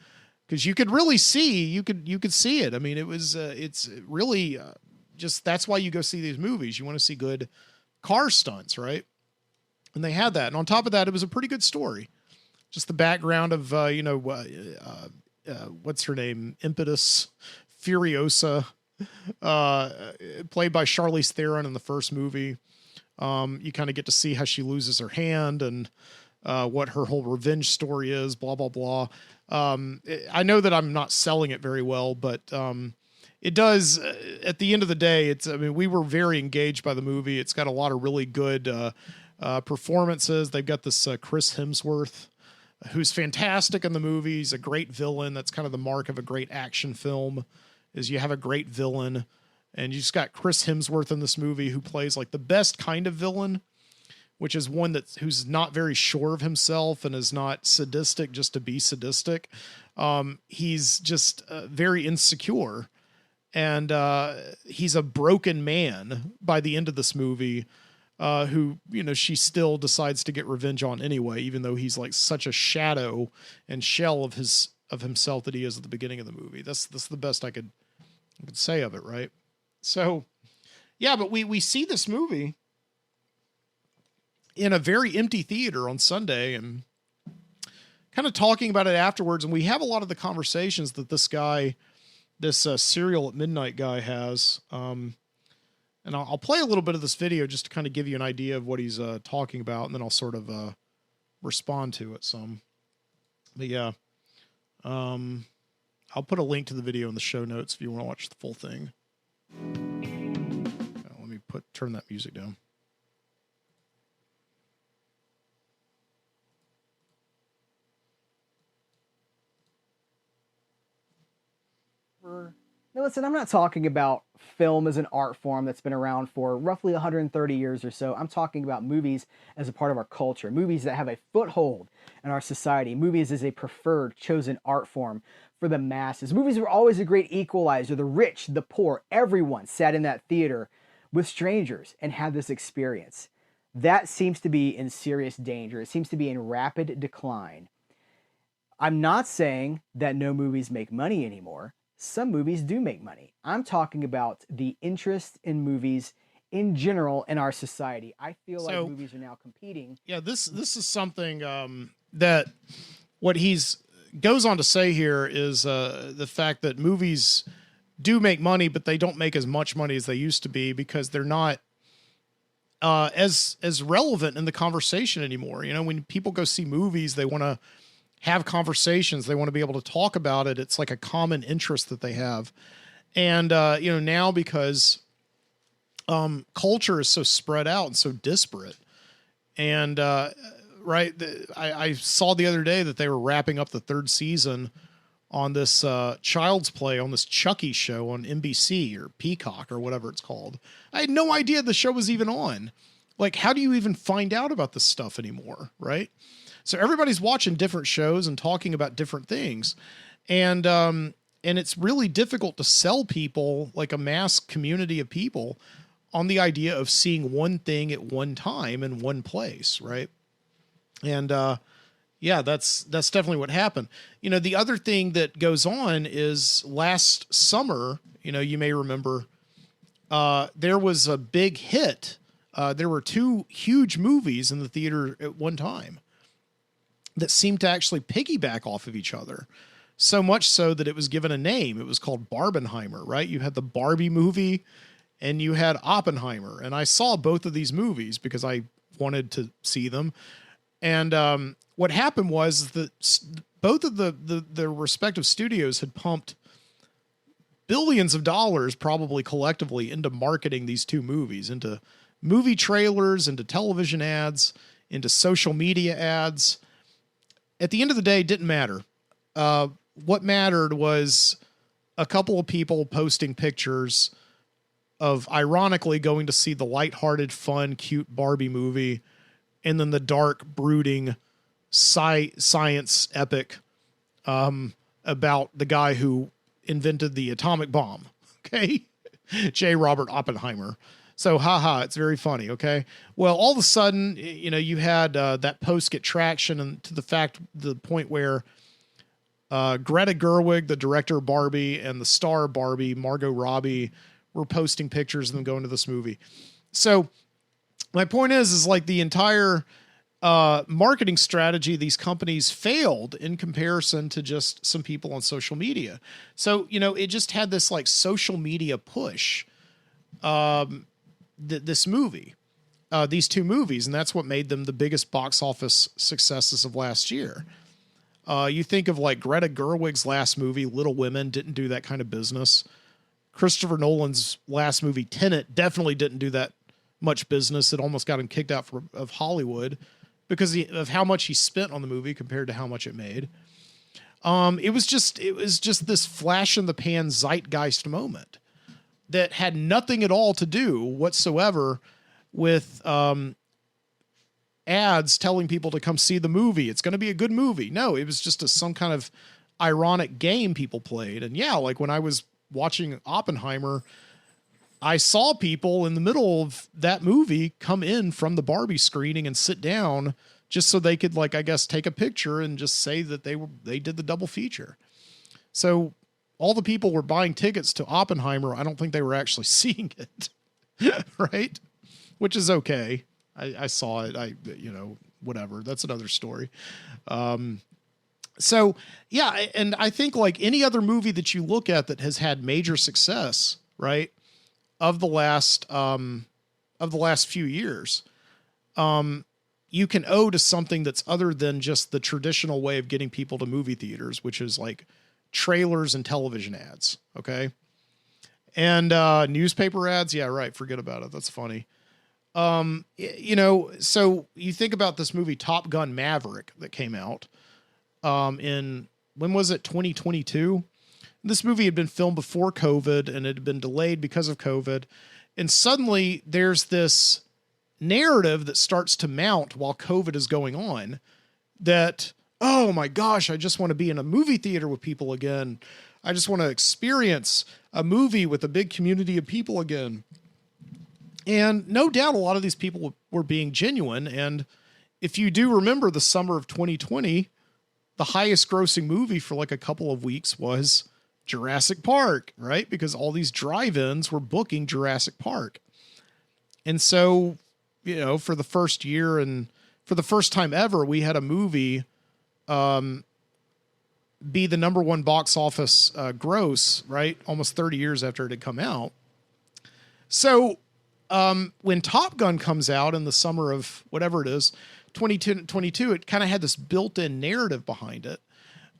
because you could really see, you could see it. I mean, it's really just, that's why you go see these movies. You want to see good car stunts, right? And they had that. And on top of that, it was a pretty good story. Just the background of, what's her name? Impetus Furiosa, played by Charlize Theron in the first movie. You kind of get to see how she loses her hand and what her whole revenge story is, blah, blah, blah. I know that I'm not selling it very well, but it does, at the end of the day, we were very engaged by the movie. It's got a lot of really good performances. They've got this Chris Hemsworth, who's fantastic in the movie. He's a great villain. That's kind of the mark of a great action film, is you have a great villain. And you just got Chris Hemsworth in this movie, who plays like the best kind of villain, which is one who's not very sure of himself and is not sadistic just to be sadistic. He's just very insecure. And he's a broken man by the end of this movie, who, she still decides to get revenge on anyway, even though he's like such a shadow and shell of himself that he is at the beginning of the movie. That's the best I could say of it, right? So, yeah, but we see this movie in a very empty theater on Sunday and kind of talking about it afterwards. And we have a lot of the conversations that this guy, this Serial at Midnight guy has. And I'll play a little bit of this video just to kind of give you an idea of what he's talking about, and then I'll sort of respond to it some. But yeah, I'll put a link to the video in the show notes if you want to watch the full thing. Let me turn that music down. Now listen, I'm not talking about film as an art form that's been around for roughly 130 years or so. I'm talking about movies as a part of our culture, movies that have a foothold in our society, movies as a preferred, chosen art form for the masses. Movies were always a great equalizer. The rich, the poor, everyone sat in that theater with strangers and had this experience. That seems to be in serious danger. It seems to be in rapid decline. I'm not saying that no movies make money anymore. Some movies do make money. I'm talking about the interest in movies in general in our society. I feel like movies are now competing. Yeah, this is something that what he's goes on to say here is the fact that movies do make money, but they don't make as much money as they used to be because they're not as relevant in the conversation anymore. You know, when people go see movies, they want to have conversations. They want to be able to talk about it. It's like a common interest that they have. And, you know, now because culture is so spread out and so disparate. And, right, I saw the other day that they were wrapping up the 3rd season on this Child's Play, on this Chucky show on NBC or Peacock or whatever it's called. I had no idea the show was even on. Like, how do you even find out about this stuff anymore, right? So everybody's watching different shows and talking about different things. And it's really difficult to sell people, like a mass community of people, on the idea of seeing one thing at one time in one place, right? And yeah, that's definitely what happened. You know, the other thing that goes on is last summer, you know, you may remember, there was a big hit. There were 2 huge movies in the theater at one time that seemed to actually piggyback off of each other. So much so that it was given a name. It was called Barbenheimer, right? You had the Barbie movie and you had Oppenheimer. And I saw both of these movies because I wanted to see them. And what happened was that both of the respective studios had pumped billions of dollars, probably collectively, into marketing these 2 movies, into movie trailers, into television ads, into social media ads. At the end of the day, it didn't matter. What mattered was a couple of people posting pictures of ironically going to see the lighthearted, fun, cute Barbie movie, and then the dark, brooding science epic about the guy who invented the atomic bomb. Okay. J. Robert Oppenheimer. So, haha, it's very funny. Okay. Well, all of a sudden, you know, you had that post get traction, and to the point where Greta Gerwig, the director of Barbie, and the star of Barbie, Margot Robbie, were posting pictures of them going to this movie. So my point is like the entire marketing strategy of these companies failed in comparison to just some people on social media. So, you know, it just had this like social media push, this movie, these 2 movies, and that's what made them the biggest box office successes of last year. You think of like Greta Gerwig's last movie, Little Women, didn't do that kind of business. Christopher Nolan's last movie, Tenet, definitely didn't do that much business. It almost got him kicked out of Hollywood because of how much he spent on the movie compared to how much it made. It was just this flash in the pan zeitgeist moment that had nothing at all to do whatsoever with ads telling people to come see the movie. It's going to be a good movie. No, it was just some kind of ironic game people played. And yeah, like when I was watching Oppenheimer, I saw people in the middle of that movie come in from the Barbie screening and sit down just so they could, like, I guess, take a picture and just say that they did the double feature. So all the people were buying tickets to Oppenheimer. I don't think they were actually seeing it. Right. Which is okay. I saw it. Whatever. That's another story. So yeah. And I think like any other movie that you look at that has had major success, right, of the last few years, you can owe to something that's other than just the traditional way of getting people to movie theaters, which is like trailers and television ads. Okay. And, newspaper ads. Yeah. Right. Forget about it. That's funny. So you think about this movie, Top Gun Maverick, that came out, when was it? 2022. This movie had been filmed before COVID and it had been delayed because of COVID. And suddenly there's this narrative that starts to mount while COVID is going on that, oh my gosh, I just want to be in a movie theater with people again. I just want to experience a movie with a big community of people again. And no doubt a lot of these people were being genuine. And if you do remember the summer of 2020, the highest grossing movie for like a couple of weeks was Jurassic Park, right? Because all these drive-ins were booking Jurassic Park. And so, for the first year and for the first time ever, we had a movie, be the number one box office gross, right? Almost 30 years after it had come out. So when Top Gun comes out in the summer of whatever it is, 2022, it kind of had this built-in narrative behind it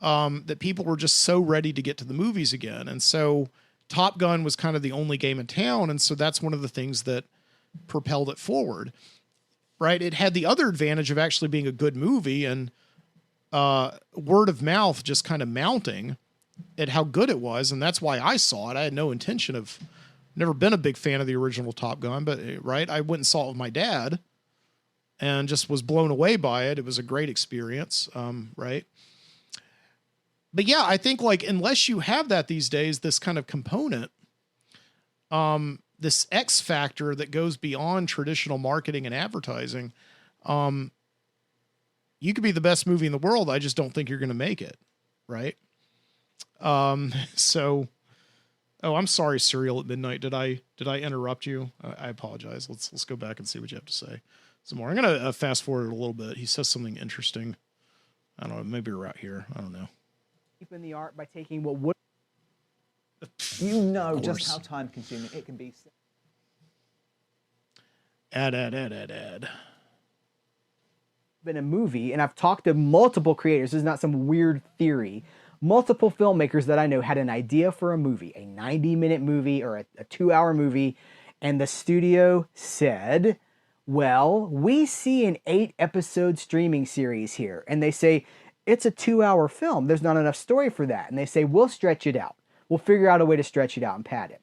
that people were just so ready to get to the movies again. And so Top Gun was kind of the only game in town. And so that's one of the things that propelled it forward, right? It had the other advantage of actually being a good movie and word of mouth just kind of mounting at how good it was. And that's why I saw it. I had no intention of, never been a big fan of the original Top Gun, but right. I went and saw it with my dad and just was blown away by it. It was a great experience. Right. But yeah, I think like, unless you have that these days, this kind of component, this X factor that goes beyond traditional marketing and advertising, you could be the best movie in the world. I just don't think you're going to make it. Right. So, oh, I'm sorry, Serial at Midnight. Did I interrupt you? I apologize. Let's go back and see what you have to say some more. I'm going to fast forward a little bit. He says something interesting. I don't know. Maybe we're out here. I don't know. Keeping the art by taking what would you know just how time consuming it can be. Add. Been a movie, and I've talked to multiple creators. This is not some weird theory. Multiple filmmakers that I know had an idea for a movie, a 90-minute movie or a 2-hour movie, and the studio said, well, we see an 8-episode streaming series here. And they say, it's a 2-hour film. There's not enough story for that. And they say, we'll stretch it out. We'll figure out a way to stretch it out and pad it.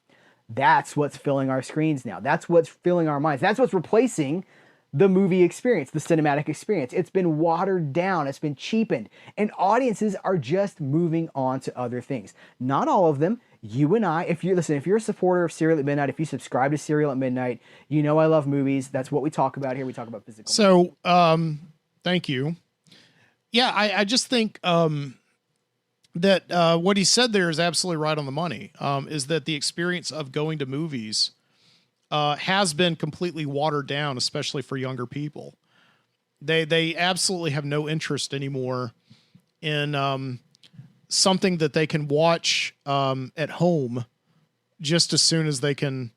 That's what's filling our screens now. That's what's filling our minds. That's what's replacing the movie experience, the cinematic experience. It's been watered down. It's been cheapened. And audiences are just moving on to other things. Not all of them. You and I, if you're a supporter of Serial at Midnight, if you subscribe to Serial at Midnight, you know I love movies. That's what we talk about here. We talk about physical. So, thank you. Yeah, I just think that what he said there is absolutely right on the money, is that the experience of going to movies has been completely watered down, especially for younger people. They absolutely have no interest anymore in something that they can watch at home just as soon as they can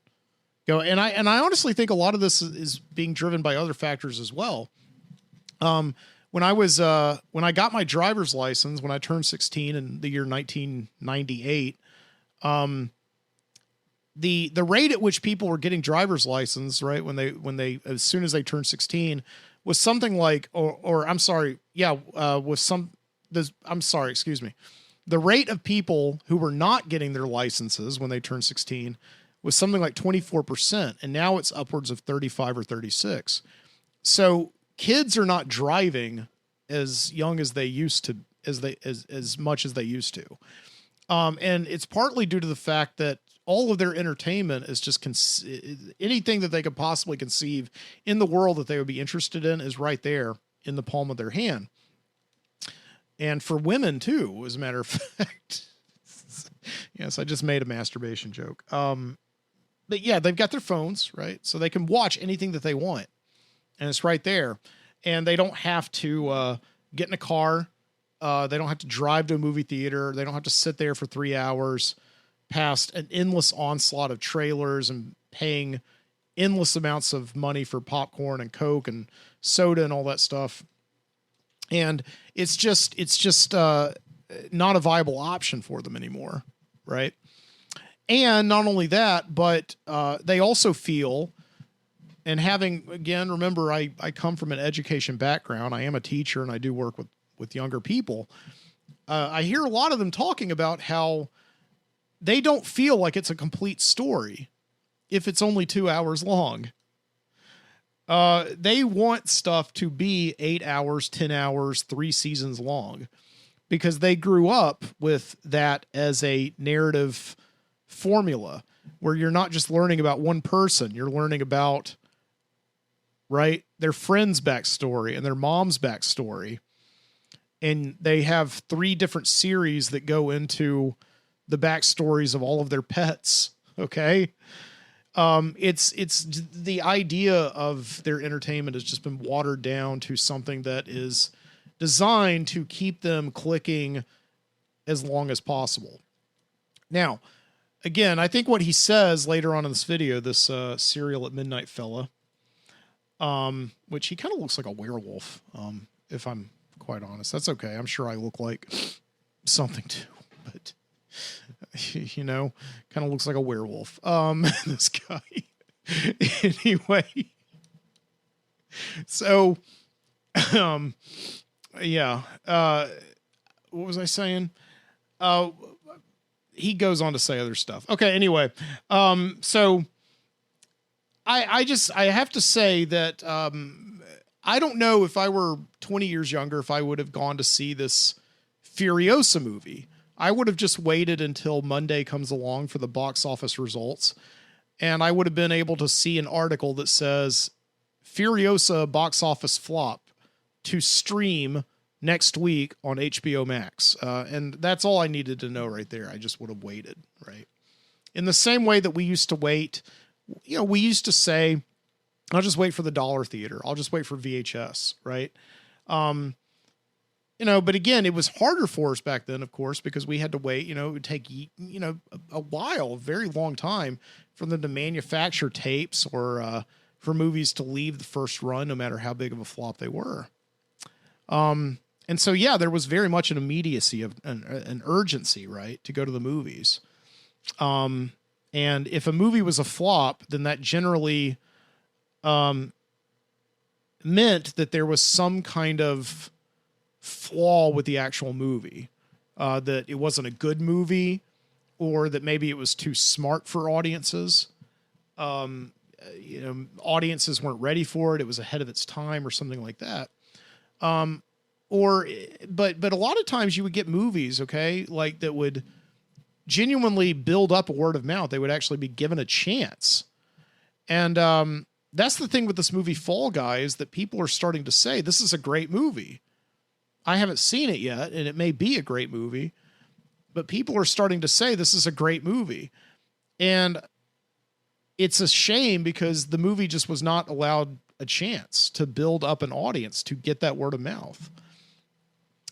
go. And I honestly think a lot of this is being driven by other factors as well. When I got my driver's license, when I turned 16 in the year 1998, the rate at which people were getting driver's license, right, when they as soon as they turned 16 was something like, excuse me. The rate of people who were not getting their licenses when they turned 16 was something like 24%, and now it's upwards of 35 or 36. So kids are not driving as young as they used to, as much as they used to. And it's partly due to the fact that all of their entertainment is just anything that they could possibly conceive in the world that they would be interested in is right there in the palm of their hand. And for women too, as a matter of fact. Yes, I just made a masturbation joke. But yeah, they've got their phones, right? So they can watch anything that they want. And it's right there. And they don't have to get in a car. They don't have to drive to a movie theater. They don't have to sit there for 3 hours past an endless onslaught of trailers and paying endless amounts of money for popcorn and Coke and soda and all that stuff. And it's just not a viable option for them anymore, right? And not only that, but they also feel, and having, again, remember, I come from an education background. I am a teacher and I do work with younger people. I hear a lot of them talking about how they don't feel like it's a complete story if it's only 2 hours long. They want stuff to be 8 hours, 10 hours, 3 seasons long, because they grew up with that as a narrative formula where you're not just learning about one person, you're learning about, right, their friend's backstory and their mom's backstory. And they have 3 different series that go into the backstories of all of their pets. Okay. It's the idea of their entertainment has just been watered down to something that is designed to keep them clicking as long as possible. Now, again, I think what he says later on in this video, this Serial at Midnight fella, which he kind of looks like a werewolf, if I'm quite honest. That's okay. I'm sure I look like something too, but you know, kind of looks like a werewolf. This guy. Anyway. So, yeah. What was I saying? He goes on to say other stuff. Okay. Anyway. So I have to say that, I don't know if I were 20 years younger, if I would have gone to see this Furiosa movie. I would have just waited until Monday comes along for the box office results. And I would have been able to see an article that says Furiosa box office flop to stream next week on HBO Max. And that's all I needed to know right there. I just would have waited, right? In the same way that we used to wait, you know, we used to say, I'll just wait for the dollar theater. I'll just wait for VHS, right? You know, but again, it was harder for us back then, of course, because we had to wait. You know, it would take, you know, a while, a very long time for them to manufacture tapes or for movies to leave the first run, no matter how big of a flop they were. And so, yeah, there was very much an immediacy of an urgency, right, to go to the movies. And if a movie was a flop, then that generally meant that there was some kind of flaw with the actual movie, that it wasn't a good movie, or that maybe it was too smart for audiences. You know, audiences weren't ready for it. It was ahead of its time or something like that. But a lot of times you would get movies, okay, like that would genuinely build up a word of mouth. They would actually be given a chance. And, that's the thing with this movie Fall Guy, is that people are starting to say, this is a great movie. I haven't seen it yet, and it may be a great movie, but people are starting to say this is a great movie. And it's a shame because the movie just was not allowed a chance to build up an audience to get that word of mouth.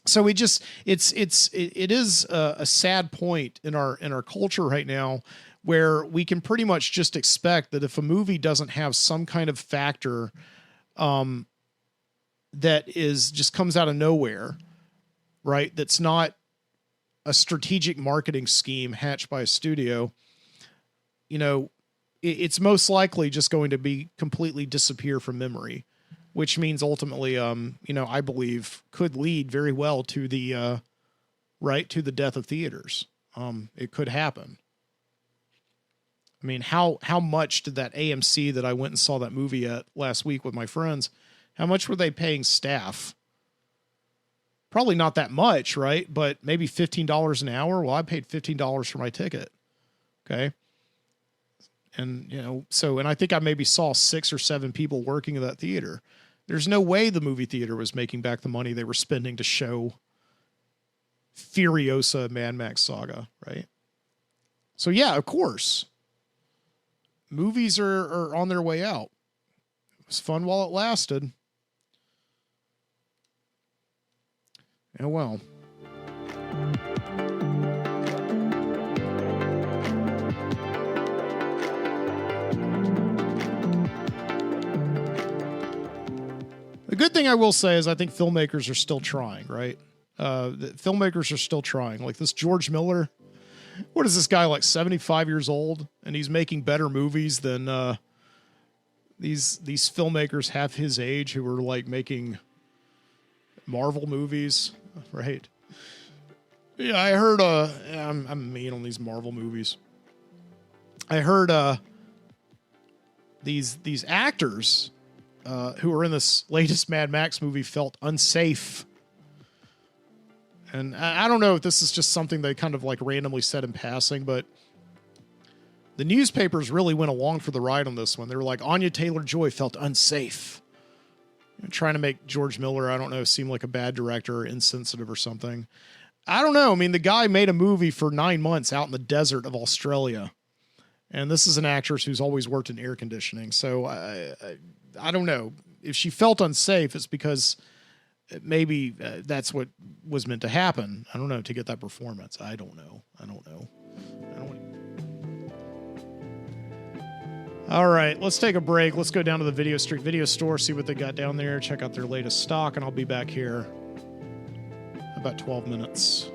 So it is a sad point in our culture right now, where we can pretty much just expect that if a movie doesn't have some kind of factor that is just comes out of nowhere, right? That's not a strategic marketing scheme hatched by a studio, you know, it's most likely just going to be completely disappear from memory, which means ultimately, you know, I believe could lead very well to the, right, to the death of theaters. It could happen. I mean, how much did that AMC that I went and saw that movie at last week with my friends, how much were they paying staff? Probably not that much, right? But maybe $15 an hour. Well, I paid $15 for my ticket. Okay. And, you know, so, and I think I maybe saw 6 or 7 people working in that theater. There's no way the movie theater was making back the money they were spending to show Furiosa Mad Max Saga, right? So yeah, of course. Movies are on their way out. It was fun while it lasted. Yeah, well. The good thing I will say is I think filmmakers are still trying, right? The filmmakers are still trying. Like this George Miller, what is this guy, like 75 years old, and he's making better movies than these filmmakers half his age who are like making Marvel movies, right? Yeah, I heard I'm mean on these Marvel movies. I heard these actors who are in this latest Mad Max movie felt unsafe. And I don't know if this is just something they kind of like randomly said in passing, but the newspapers really went along for the ride on this one. They were like, Anya Taylor-Joy felt unsafe. You know, trying to make George Miller, I don't know, seem like a bad director or insensitive or something. I don't know. I mean, the guy made a movie for 9 months out in the desert of Australia. And this is an actress who's always worked in air conditioning. So I don't know. If she felt unsafe, it's because maybe that's what was meant to happen. I don't know, to get that performance. I don't know. All right, let's take a break. Let's go down to the Video Street Video Store, see what they got down there, check out their latest stock, and I'll be back here about 12 minutes.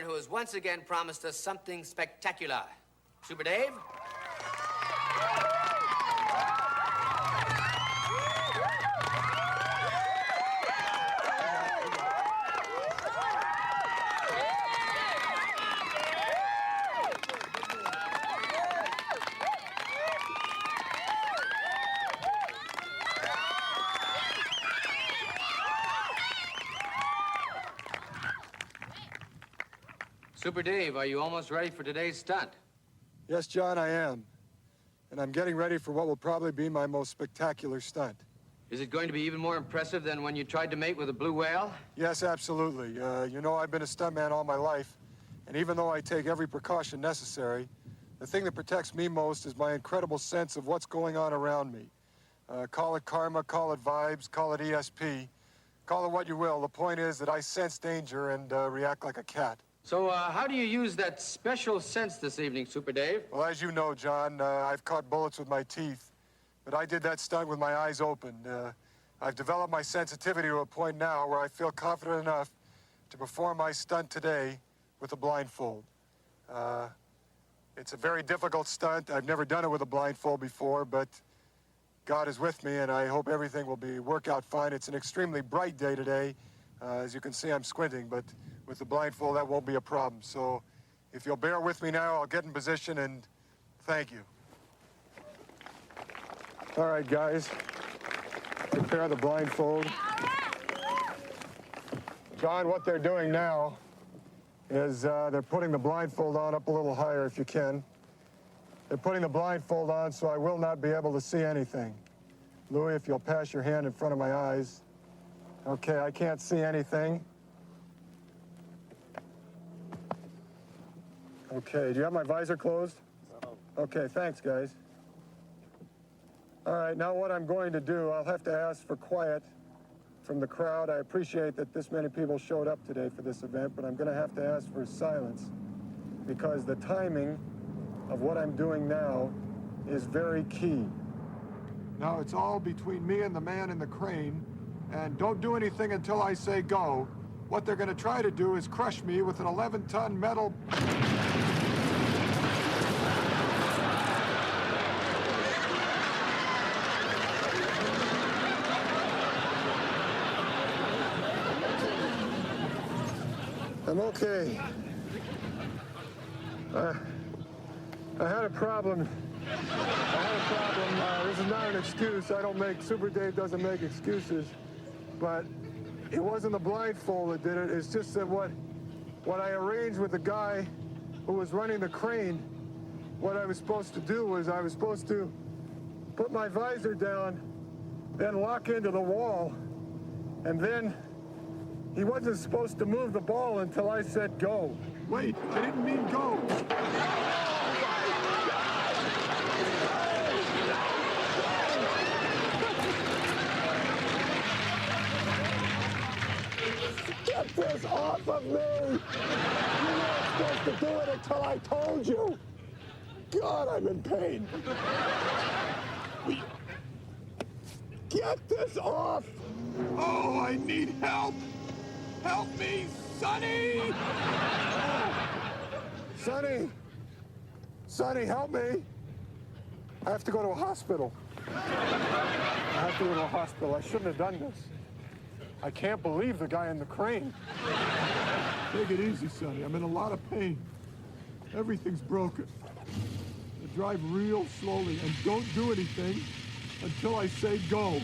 Who has once again promised us something spectacular. Super Dave? Super Dave, are you almost ready for today's stunt? Yes, John, I am. And I'm getting ready for what will probably be my most spectacular stunt. Is it going to be even more impressive than when you tried to mate with a blue whale? Yes, absolutely. You know, I've been a stuntman all my life, and even though I take every precaution necessary, the thing that protects me most is my incredible sense of what's going on around me. Call it karma, call it vibes, call it ESP, call it what you will. The point is that I sense danger and react like a cat. So, how do you use that special sense this evening, Super Dave? Well, as you know, John, I've caught bullets with my teeth, but I did that stunt with my eyes open. I've developed my sensitivity to a point now where I feel confident enough to perform my stunt today with a blindfold. It's a very difficult stunt. I've never done it with a blindfold before, but God is with me, and I hope everything will work out fine. It's an extremely bright day today. As you can see, I'm squinting, but with the blindfold, that won't be a problem. So if you'll bear with me now, I'll get in position, and thank you. All right, guys, prepare the blindfold. John, what they're doing now is they're putting the blindfold on up a little higher if you can. They're putting the blindfold on so I will not be able to see anything. Louis, if you'll pass your hand in front of my eyes. Okay, I can't see anything. Okay, do you have my visor closed? No. Okay, thanks, guys. All right, now what I'm going to do, I'll have to ask for quiet from the crowd. I appreciate that this many people showed up today for this event, but I'm going to have to ask for silence because the timing of what I'm doing now is very key. Now, it's all between me and the man in the crane, and don't do anything until I say go. What they're going to try to do is crush me with an 11-ton metal... I'm okay. I had a problem. This is not an excuse. Super Dave doesn't make excuses. But it wasn't the blindfold that did it. It's just that what I arranged with the guy who was running the crane, what I was supposed to do was I was supposed to put my visor down, then lock into the wall, and then he wasn't supposed to move the ball until I said go. Wait, I didn't mean go. Get this off of me! You weren't supposed to do it until I told you. God, I'm in pain. Get this off! Oh, I need help! Help me, Sonny! Sonny! Sonny, help me! I have to go to a hospital. I shouldn't have done this. I can't believe the guy in the crane. Take it easy, Sonny. I'm in a lot of pain. Everything's broken. Drive real slowly and don't do anything until I say go.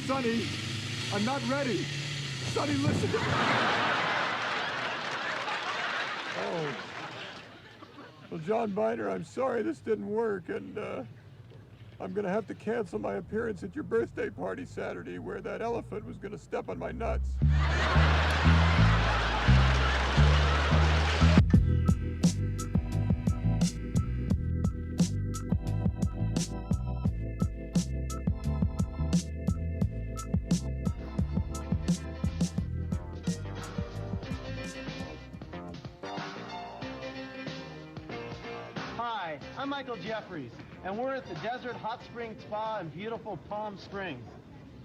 Sonny, I'm not ready. Sonny, listen to me. Oh. Well, John Biner, I'm sorry this didn't work, and I'm going to have to cancel my appearance at your birthday party Saturday where that elephant was going to step on my nuts. Hi, I'm Michael Jeffries, and we're at the Desert Hot Spring Spa in beautiful Palm Springs.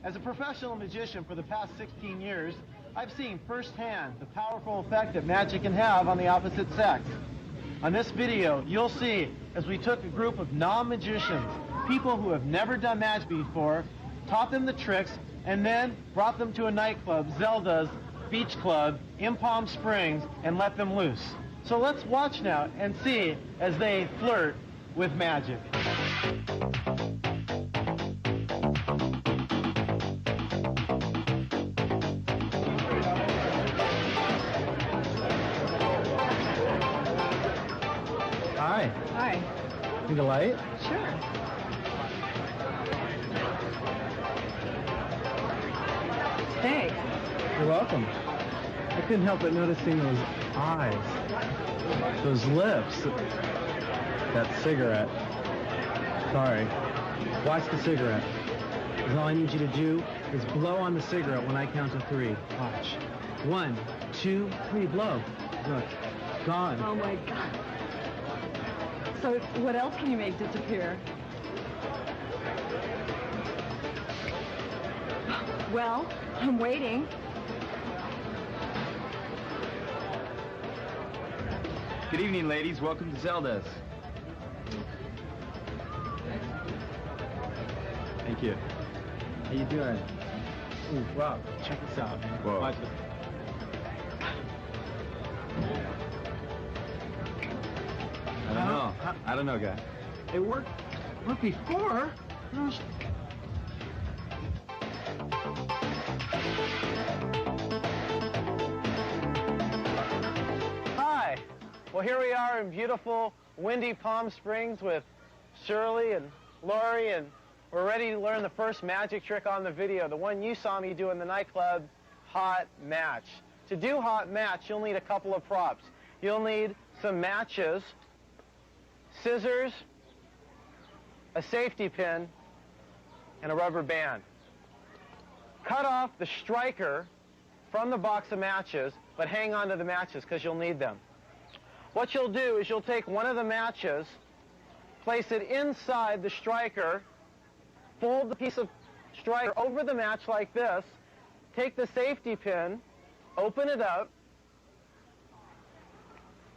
As a professional magician for the past 16 years, I've seen firsthand the powerful effect that magic can have on the opposite sex. On this video, you'll see as we took a group of non-magicians, people who have never done magic before, taught them the tricks, and then brought them to a nightclub, Zelda's Beach Club, in Palm Springs, and let them loose. So let's watch now and see as they flirt with magic. Hi. Hi. Need a light? Sure. Thanks. You're welcome. I couldn't help but noticing those eyes, those lips, that cigarette. Sorry. Watch the cigarette. 'Cause all I need you to do is blow on the cigarette when I count to 3. Watch. 1, 2, 3, blow. Look, gone. Oh my God. So what else can you make disappear? Well, I'm waiting. Good evening, ladies. Welcome to Zelda's. Thank you. How you doing? Ooh, wow, check this out. Whoa. Watch this. I don't know, guy. It worked before. Hi. Well, here we are in beautiful, windy Palm Springs with Shirley and Lori, and we're ready to learn the first magic trick on the video, the one you saw me do in the nightclub, Hot Match. To do Hot Match, you'll need a couple of props. You'll need some matches, scissors, a safety pin, and a rubber band. Cut off the striker from the box of matches, but hang on to the matches because you'll need them. What you'll do is you'll take one of the matches, place it inside the striker, fold the piece of striker over the match like this, take the safety pin, open it up,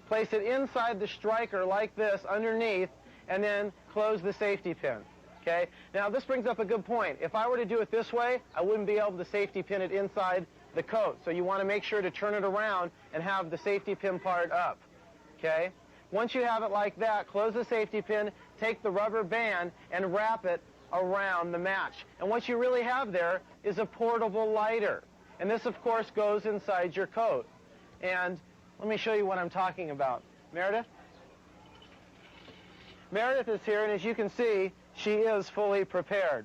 place it inside the striker like this underneath, and then close the safety pin. Okay? Now this brings up a good point. If I were to do it this way, I wouldn't be able to safety pin it inside the coat. So you want to make sure to turn it around and have the safety pin part up. Okay? Once you have it like that, close the safety pin, take the rubber band, and wrap it around the match. And what you really have there is a portable lighter. And this, of course, goes inside your coat. And let me show you what I'm talking about. Meredith? Meredith is here, and as you can see, she is fully prepared.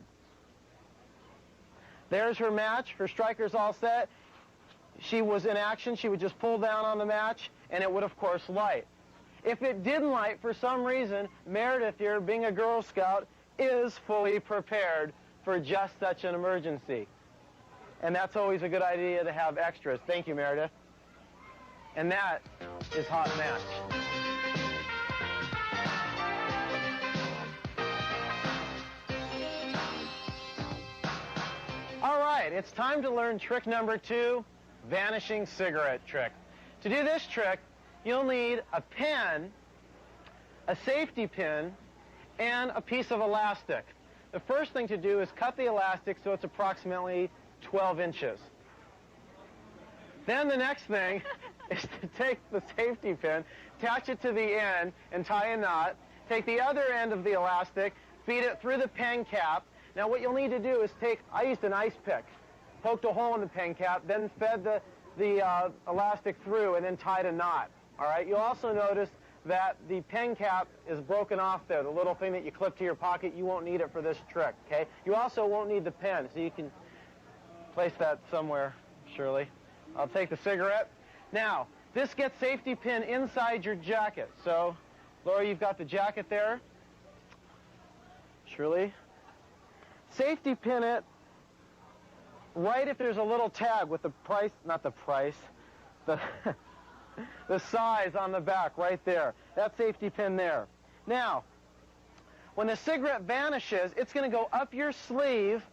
There's her match. Her striker's all set. She was in action. She would just pull down on the match, and it would, of course, light. If it didn't light for some reason, Meredith here, being a Girl Scout, is fully prepared for just such an emergency. And that's always a good idea to have extras. Thank you, Meredith. And that is Hot Match. All right, it's time to learn trick number 2, vanishing cigarette trick. To do this trick, you'll need a pen, a safety pin, and a piece of elastic. The first thing to do is cut the elastic so it's approximately 12 inches. Then the next thing is to take the safety pin, attach it to the end, and tie a knot. Take the other end of the elastic, feed it through the pen cap, Now what you'll need to do is I used an ice pick, poked a hole in the pen cap, then fed the elastic through and then tied a knot. All right, you'll also notice that the pen cap is broken off there, the little thing that you clip to your pocket. You won't need it for this trick, okay? You also won't need the pen, so you can place that somewhere, Shirley. I'll take the cigarette. Now, this gets safety pin inside your jacket. So, Laura, you've got the jacket there. Shirley, safety pin it right if there's a little tag with the price, not the price, the the size on the back right there. That safety pin there. Now, when the cigarette vanishes, it's going to go up your sleeve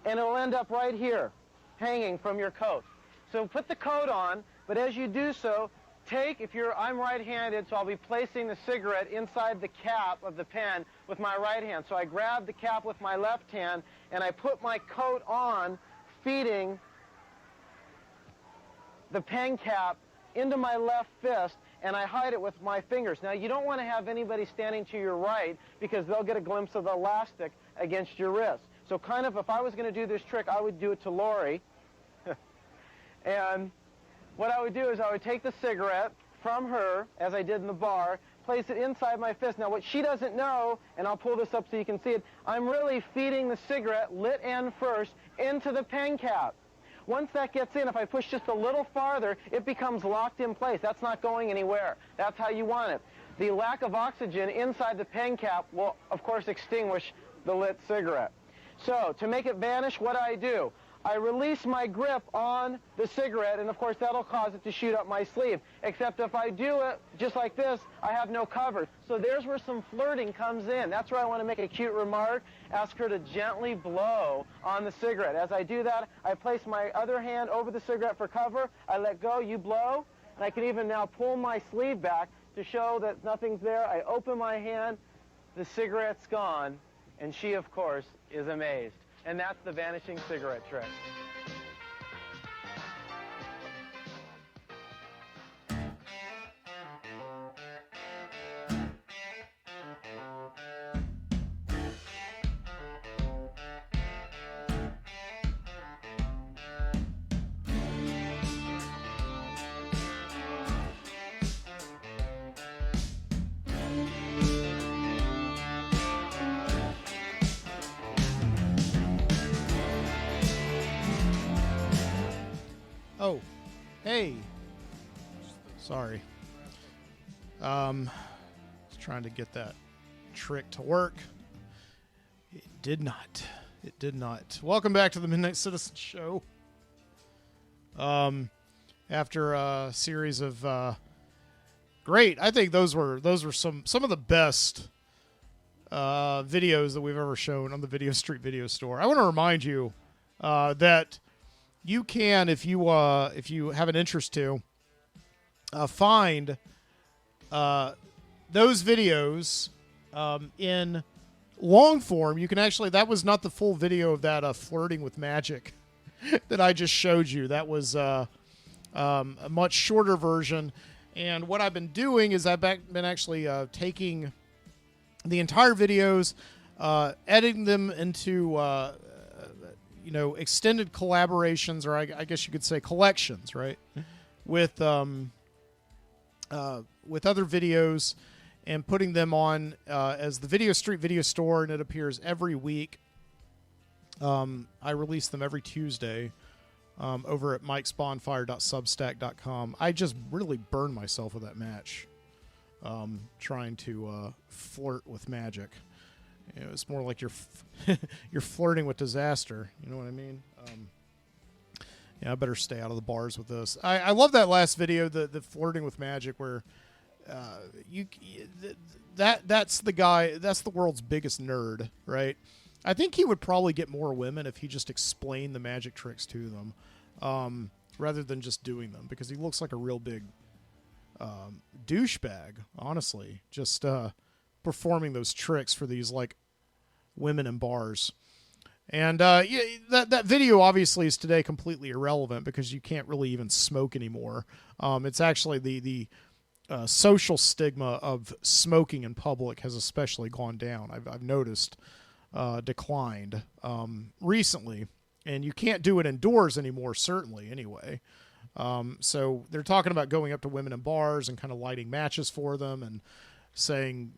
and it'll end up right here, hanging from your coat. So put the coat on, but as you do so, I'm right-handed, so I'll be placing the cigarette inside the cap of the pen with my right hand. So I grab the cap with my left hand and I put my coat on, feeding the pen cap into my left fist, and I hide it with my fingers. Now, you don't want to have anybody standing to your right because they'll get a glimpse of the elastic against your wrist. So kind of, if I was going to do this trick, I would do it to Lori. And what I would do is I would take the cigarette from her, as I did in the bar, place it inside my fist. Now, what she doesn't know, and I'll pull this up so you can see it, I'm really feeding the cigarette, lit end first, into the pen cap. Once that gets in, if I push just a little farther, it becomes locked in place. That's not going anywhere. That's how you want it. The lack of oxygen inside the pen cap will, of course, extinguish the lit cigarette. So, to make it vanish, what do? I release my grip on the cigarette, and of course that'll cause it to shoot up my sleeve. Except if I do it just like this, I have no cover. So there's where some flirting comes in. That's where I want to make a cute remark, ask her to gently blow on the cigarette. As I do that, I place my other hand over the cigarette for cover. I let go, you blow, and I can even now pull my sleeve back to show that nothing's there. I open my hand, the cigarette's gone, and she, of course, is amazed. And that's the vanishing cigarette trick. Oh, hey. Sorry. Was trying to get that trick to work. It did not. It did not. Welcome back to the Midnight Citizen Show. After a series of great, I think those were some of the best videos that we've ever shown on the Video Street Video Store. I want to remind you that you can, if you have an interest to, find those videos in long form. You can actually, that was not the full video of that flirting with magic that I just showed you. That was a much shorter version. And what I've been doing is I've been actually taking the entire videos, editing them into extended collaborations, or I guess you could say collections, right? With other videos, and putting them on as the Video Street Video Store, and it appears every week. I release them every Tuesday over at mikesbonfire.substack.com. I just really burned myself with that match, trying to flirt with magic. It's more like you're flirting with disaster. You know what I mean? I better stay out of the bars with this. I love that last video, the flirting with magic, where that's the guy, that's the world's biggest nerd, right? I think he would probably get more women if he just explained the magic tricks to them, rather than just doing them, because he looks like a real big douchebag, honestly, just performing those tricks for these like women in bars. And that video obviously is today completely irrelevant because you can't really even smoke anymore. It's actually the social stigma of smoking in public has especially gone down. I've noticed declined recently, and you can't do it indoors anymore, certainly, anyway. So they're talking about going up to women in bars and kind of lighting matches for them and saying,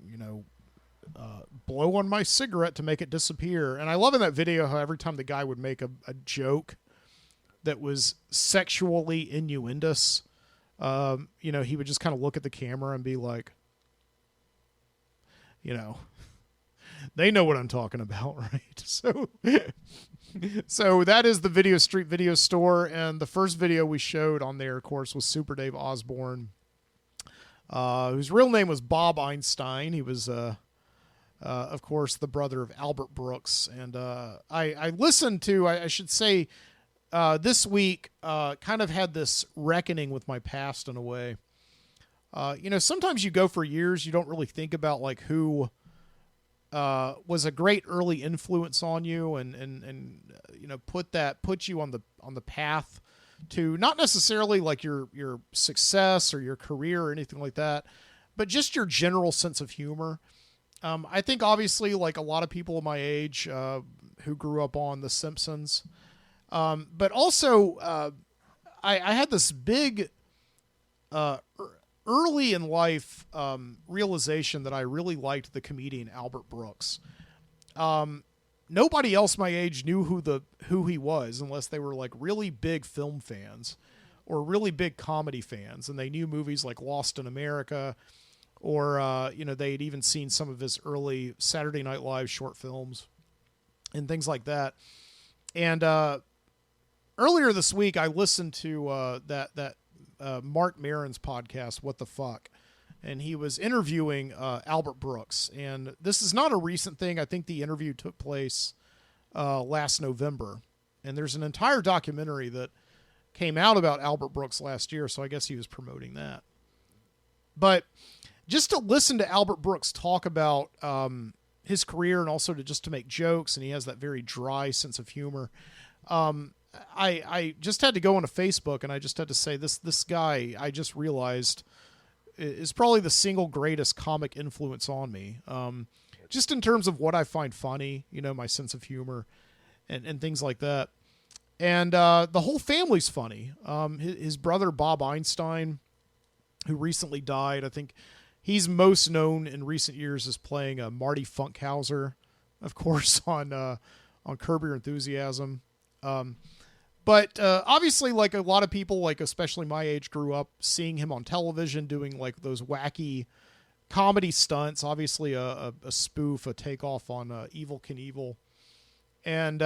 blow on my cigarette to make it disappear. And I love in that video how every time the guy would make a joke that was sexually innuendous, he would just kind of look at the camera and be like, they know what I'm talking about, right? So that is the Video Street Video Store, and the first video we showed on there, of course, was Super Dave Osborne, whose real name was Bob Einstein. He was, of course, the brother of Albert Brooks, and I listened to, I should say, this week, kind of had this reckoning with my past in a way. Sometimes you go for years, you don't really think about like who was a great early influence on you and put you on the path to not necessarily like your success or your career or anything like that, but just your general sense of humor. I think obviously like a lot of people my age who grew up on The Simpsons, but also I had this big early in life realization that I really liked the comedian Albert Brooks. Nobody else my age knew who he was unless they were like really big film fans or really big comedy fans, and they knew movies like Lost in America, or they had even seen some of his early Saturday Night Live short films and things like that. And earlier this week, I listened to that Mark Maron's podcast, What the Fuck, and he was interviewing Albert Brooks. And this is not a recent thing. I think the interview took place last November. And there's an entire documentary that came out about Albert Brooks last year, so I guess he was promoting that. But just to listen to Albert Brooks talk about his career and also to make jokes, and he has that very dry sense of humor. I just had to go onto Facebook and I just had to say this guy, I just realized, is probably the single greatest comic influence on me. Just in terms of what I find funny, my sense of humor and things like that. And the whole family's funny. His brother, Bob Einstein, who recently died, I think he's most known in recent years as playing Marty Funkhauser, of course, on Curb Your Enthusiasm. But obviously, like a lot of people, like especially my age, grew up seeing him on television doing like those wacky comedy stunts. Obviously, a spoof, a takeoff on Evel Knievel, and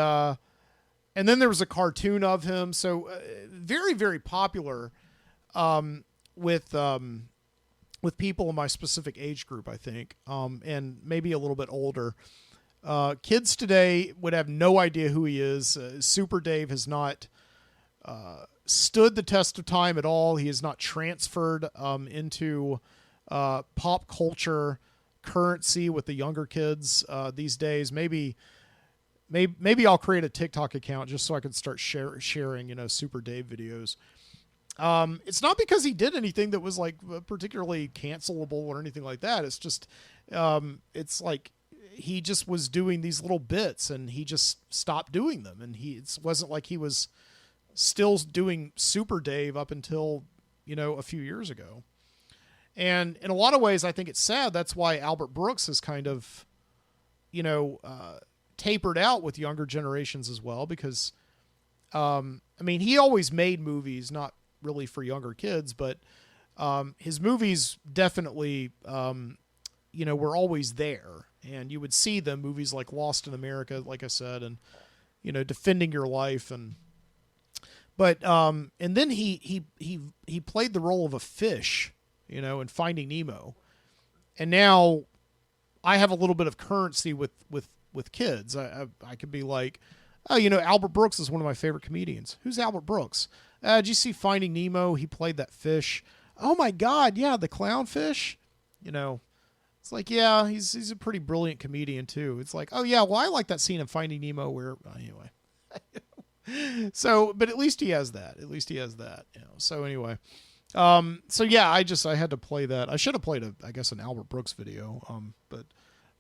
then there was a cartoon of him. So very, very popular with people in my specific age group, I think, and maybe a little bit older. Kids today would have no idea who he is. Super Dave has not stood the test of time at all. He has not transferred into pop culture currency with the younger kids these days. Maybe I'll create a TikTok account just so I can start sharing Super Dave videos. It's not because he did anything that was like particularly cancelable or anything like that. It's just it's like he just was doing these little bits and he just stopped doing them. And it wasn't like he was still doing Super Dave up until, a few years ago. And in a lot of ways, I think it's sad. That's why Albert Brooks has kind of, tapered out with younger generations as well, because, he always made movies, not really for younger kids, but his movies definitely, were always there. And you would see them, movies like Lost in America, like I said, and, Defending Your Life. And then he played the role of a fish, in Finding Nemo. And now I have a little bit of currency with kids. I could be like, oh, Albert Brooks is one of my favorite comedians. Who's Albert Brooks? Did you see Finding Nemo? He played that fish. Oh my God. Yeah. The clownfish, it's like, yeah, he's a pretty brilliant comedian too. It's like, oh yeah, well, I like that scene in Finding Nemo where, anyway. So, but at least he has that. So anyway, so yeah, I had to play that. I should have played an Albert Brooks video. But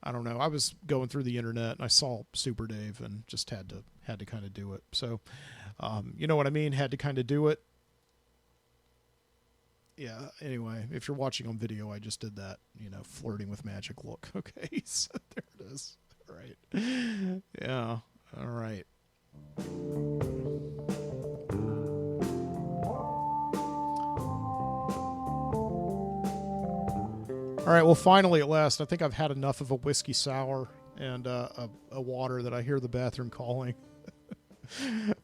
I don't know. I was going through the internet and I saw Super Dave and just had to kind of do it. So, you know what I mean? Had to kind of do it. Yeah. Anyway, if you're watching on video, I just did that, flirting with magic look. Okay. So there it is. All right. Yeah. All right. All right, well, finally, at last, I think I've had enough of a whiskey sour and a water that I hear the bathroom calling.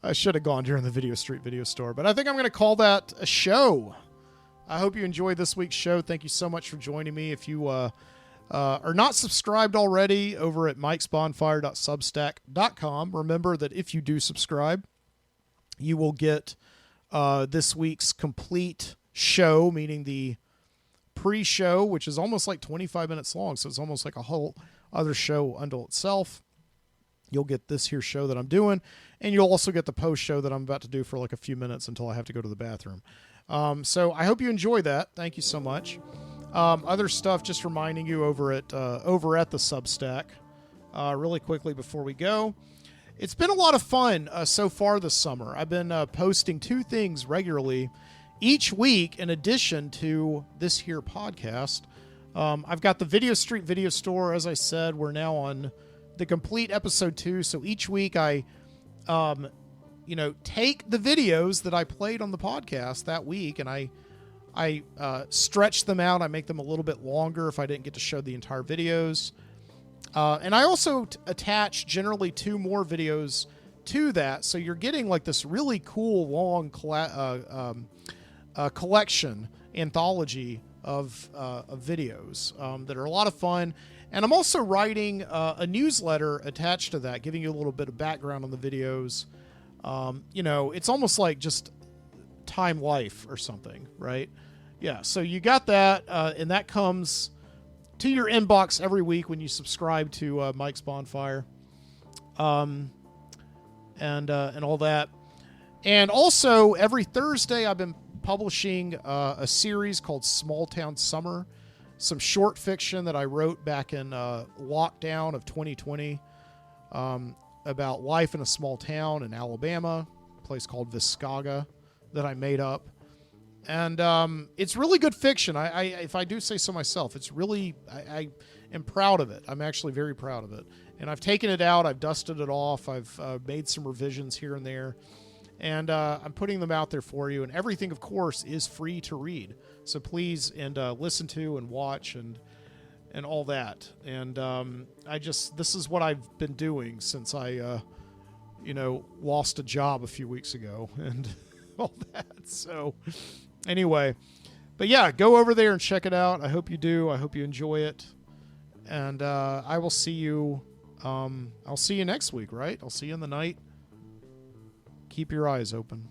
I should have gone during the Video Street Video Store, but I think I'm going to call that a show. I hope you enjoyed this week's show. Thank you so much for joining me. If you are not subscribed already over at mikesbonfire.substack.com, remember that if you do subscribe, you will get this week's complete show, meaning the pre-show, which is almost like 25 minutes long, so it's almost like a whole other show unto itself. You'll get this here show that I'm doing, and you'll also get the post-show that I'm about to do for like a few minutes until I have to go to the bathroom. So I hope you enjoy that. Thank you so much. Other stuff, just reminding you over at the Substack, really quickly before we go. It's been a lot of fun so far this summer. I've been posting 2 things regularly each week, in addition to this here podcast. I've got the Video Street Video Store. As I said, we're now on the complete episode 2. So each week I, take the videos that I played on the podcast that week and I stretch them out. I make them a little bit longer if I didn't get to show the entire videos. And I also attach generally 2 more videos to that. So you're getting like this really cool long collection, anthology of videos that are a lot of fun. And I'm also writing a newsletter attached to that, giving you a little bit of background on the videos. It's almost like just Time Life or something, right? Yeah, so you got that, and that comes to your inbox every week when you subscribe to Mike's Bonfire, and all that. And also, every Thursday, I've been publishing a series called Small Town Summer, some short fiction that I wrote back in lockdown of 2020 about life in a small town in Alabama, a place called Viscaga that I made up. And it's really good fiction. If I do say so myself, it's really, I am proud of it. I'm actually very proud of it. And I've taken it out. I've dusted it off. I've made some revisions here and there. And I'm putting them out there for you. And everything, of course, is free to read. So please, and listen to and watch and all that. And this is what I've been doing since I, lost a job a few weeks ago and all that. So anyway, but yeah, go over there and check it out. I hope you do. I hope you enjoy it. And I will see you. I'll see you next week, right? I'll see you in the night. Keep your eyes open.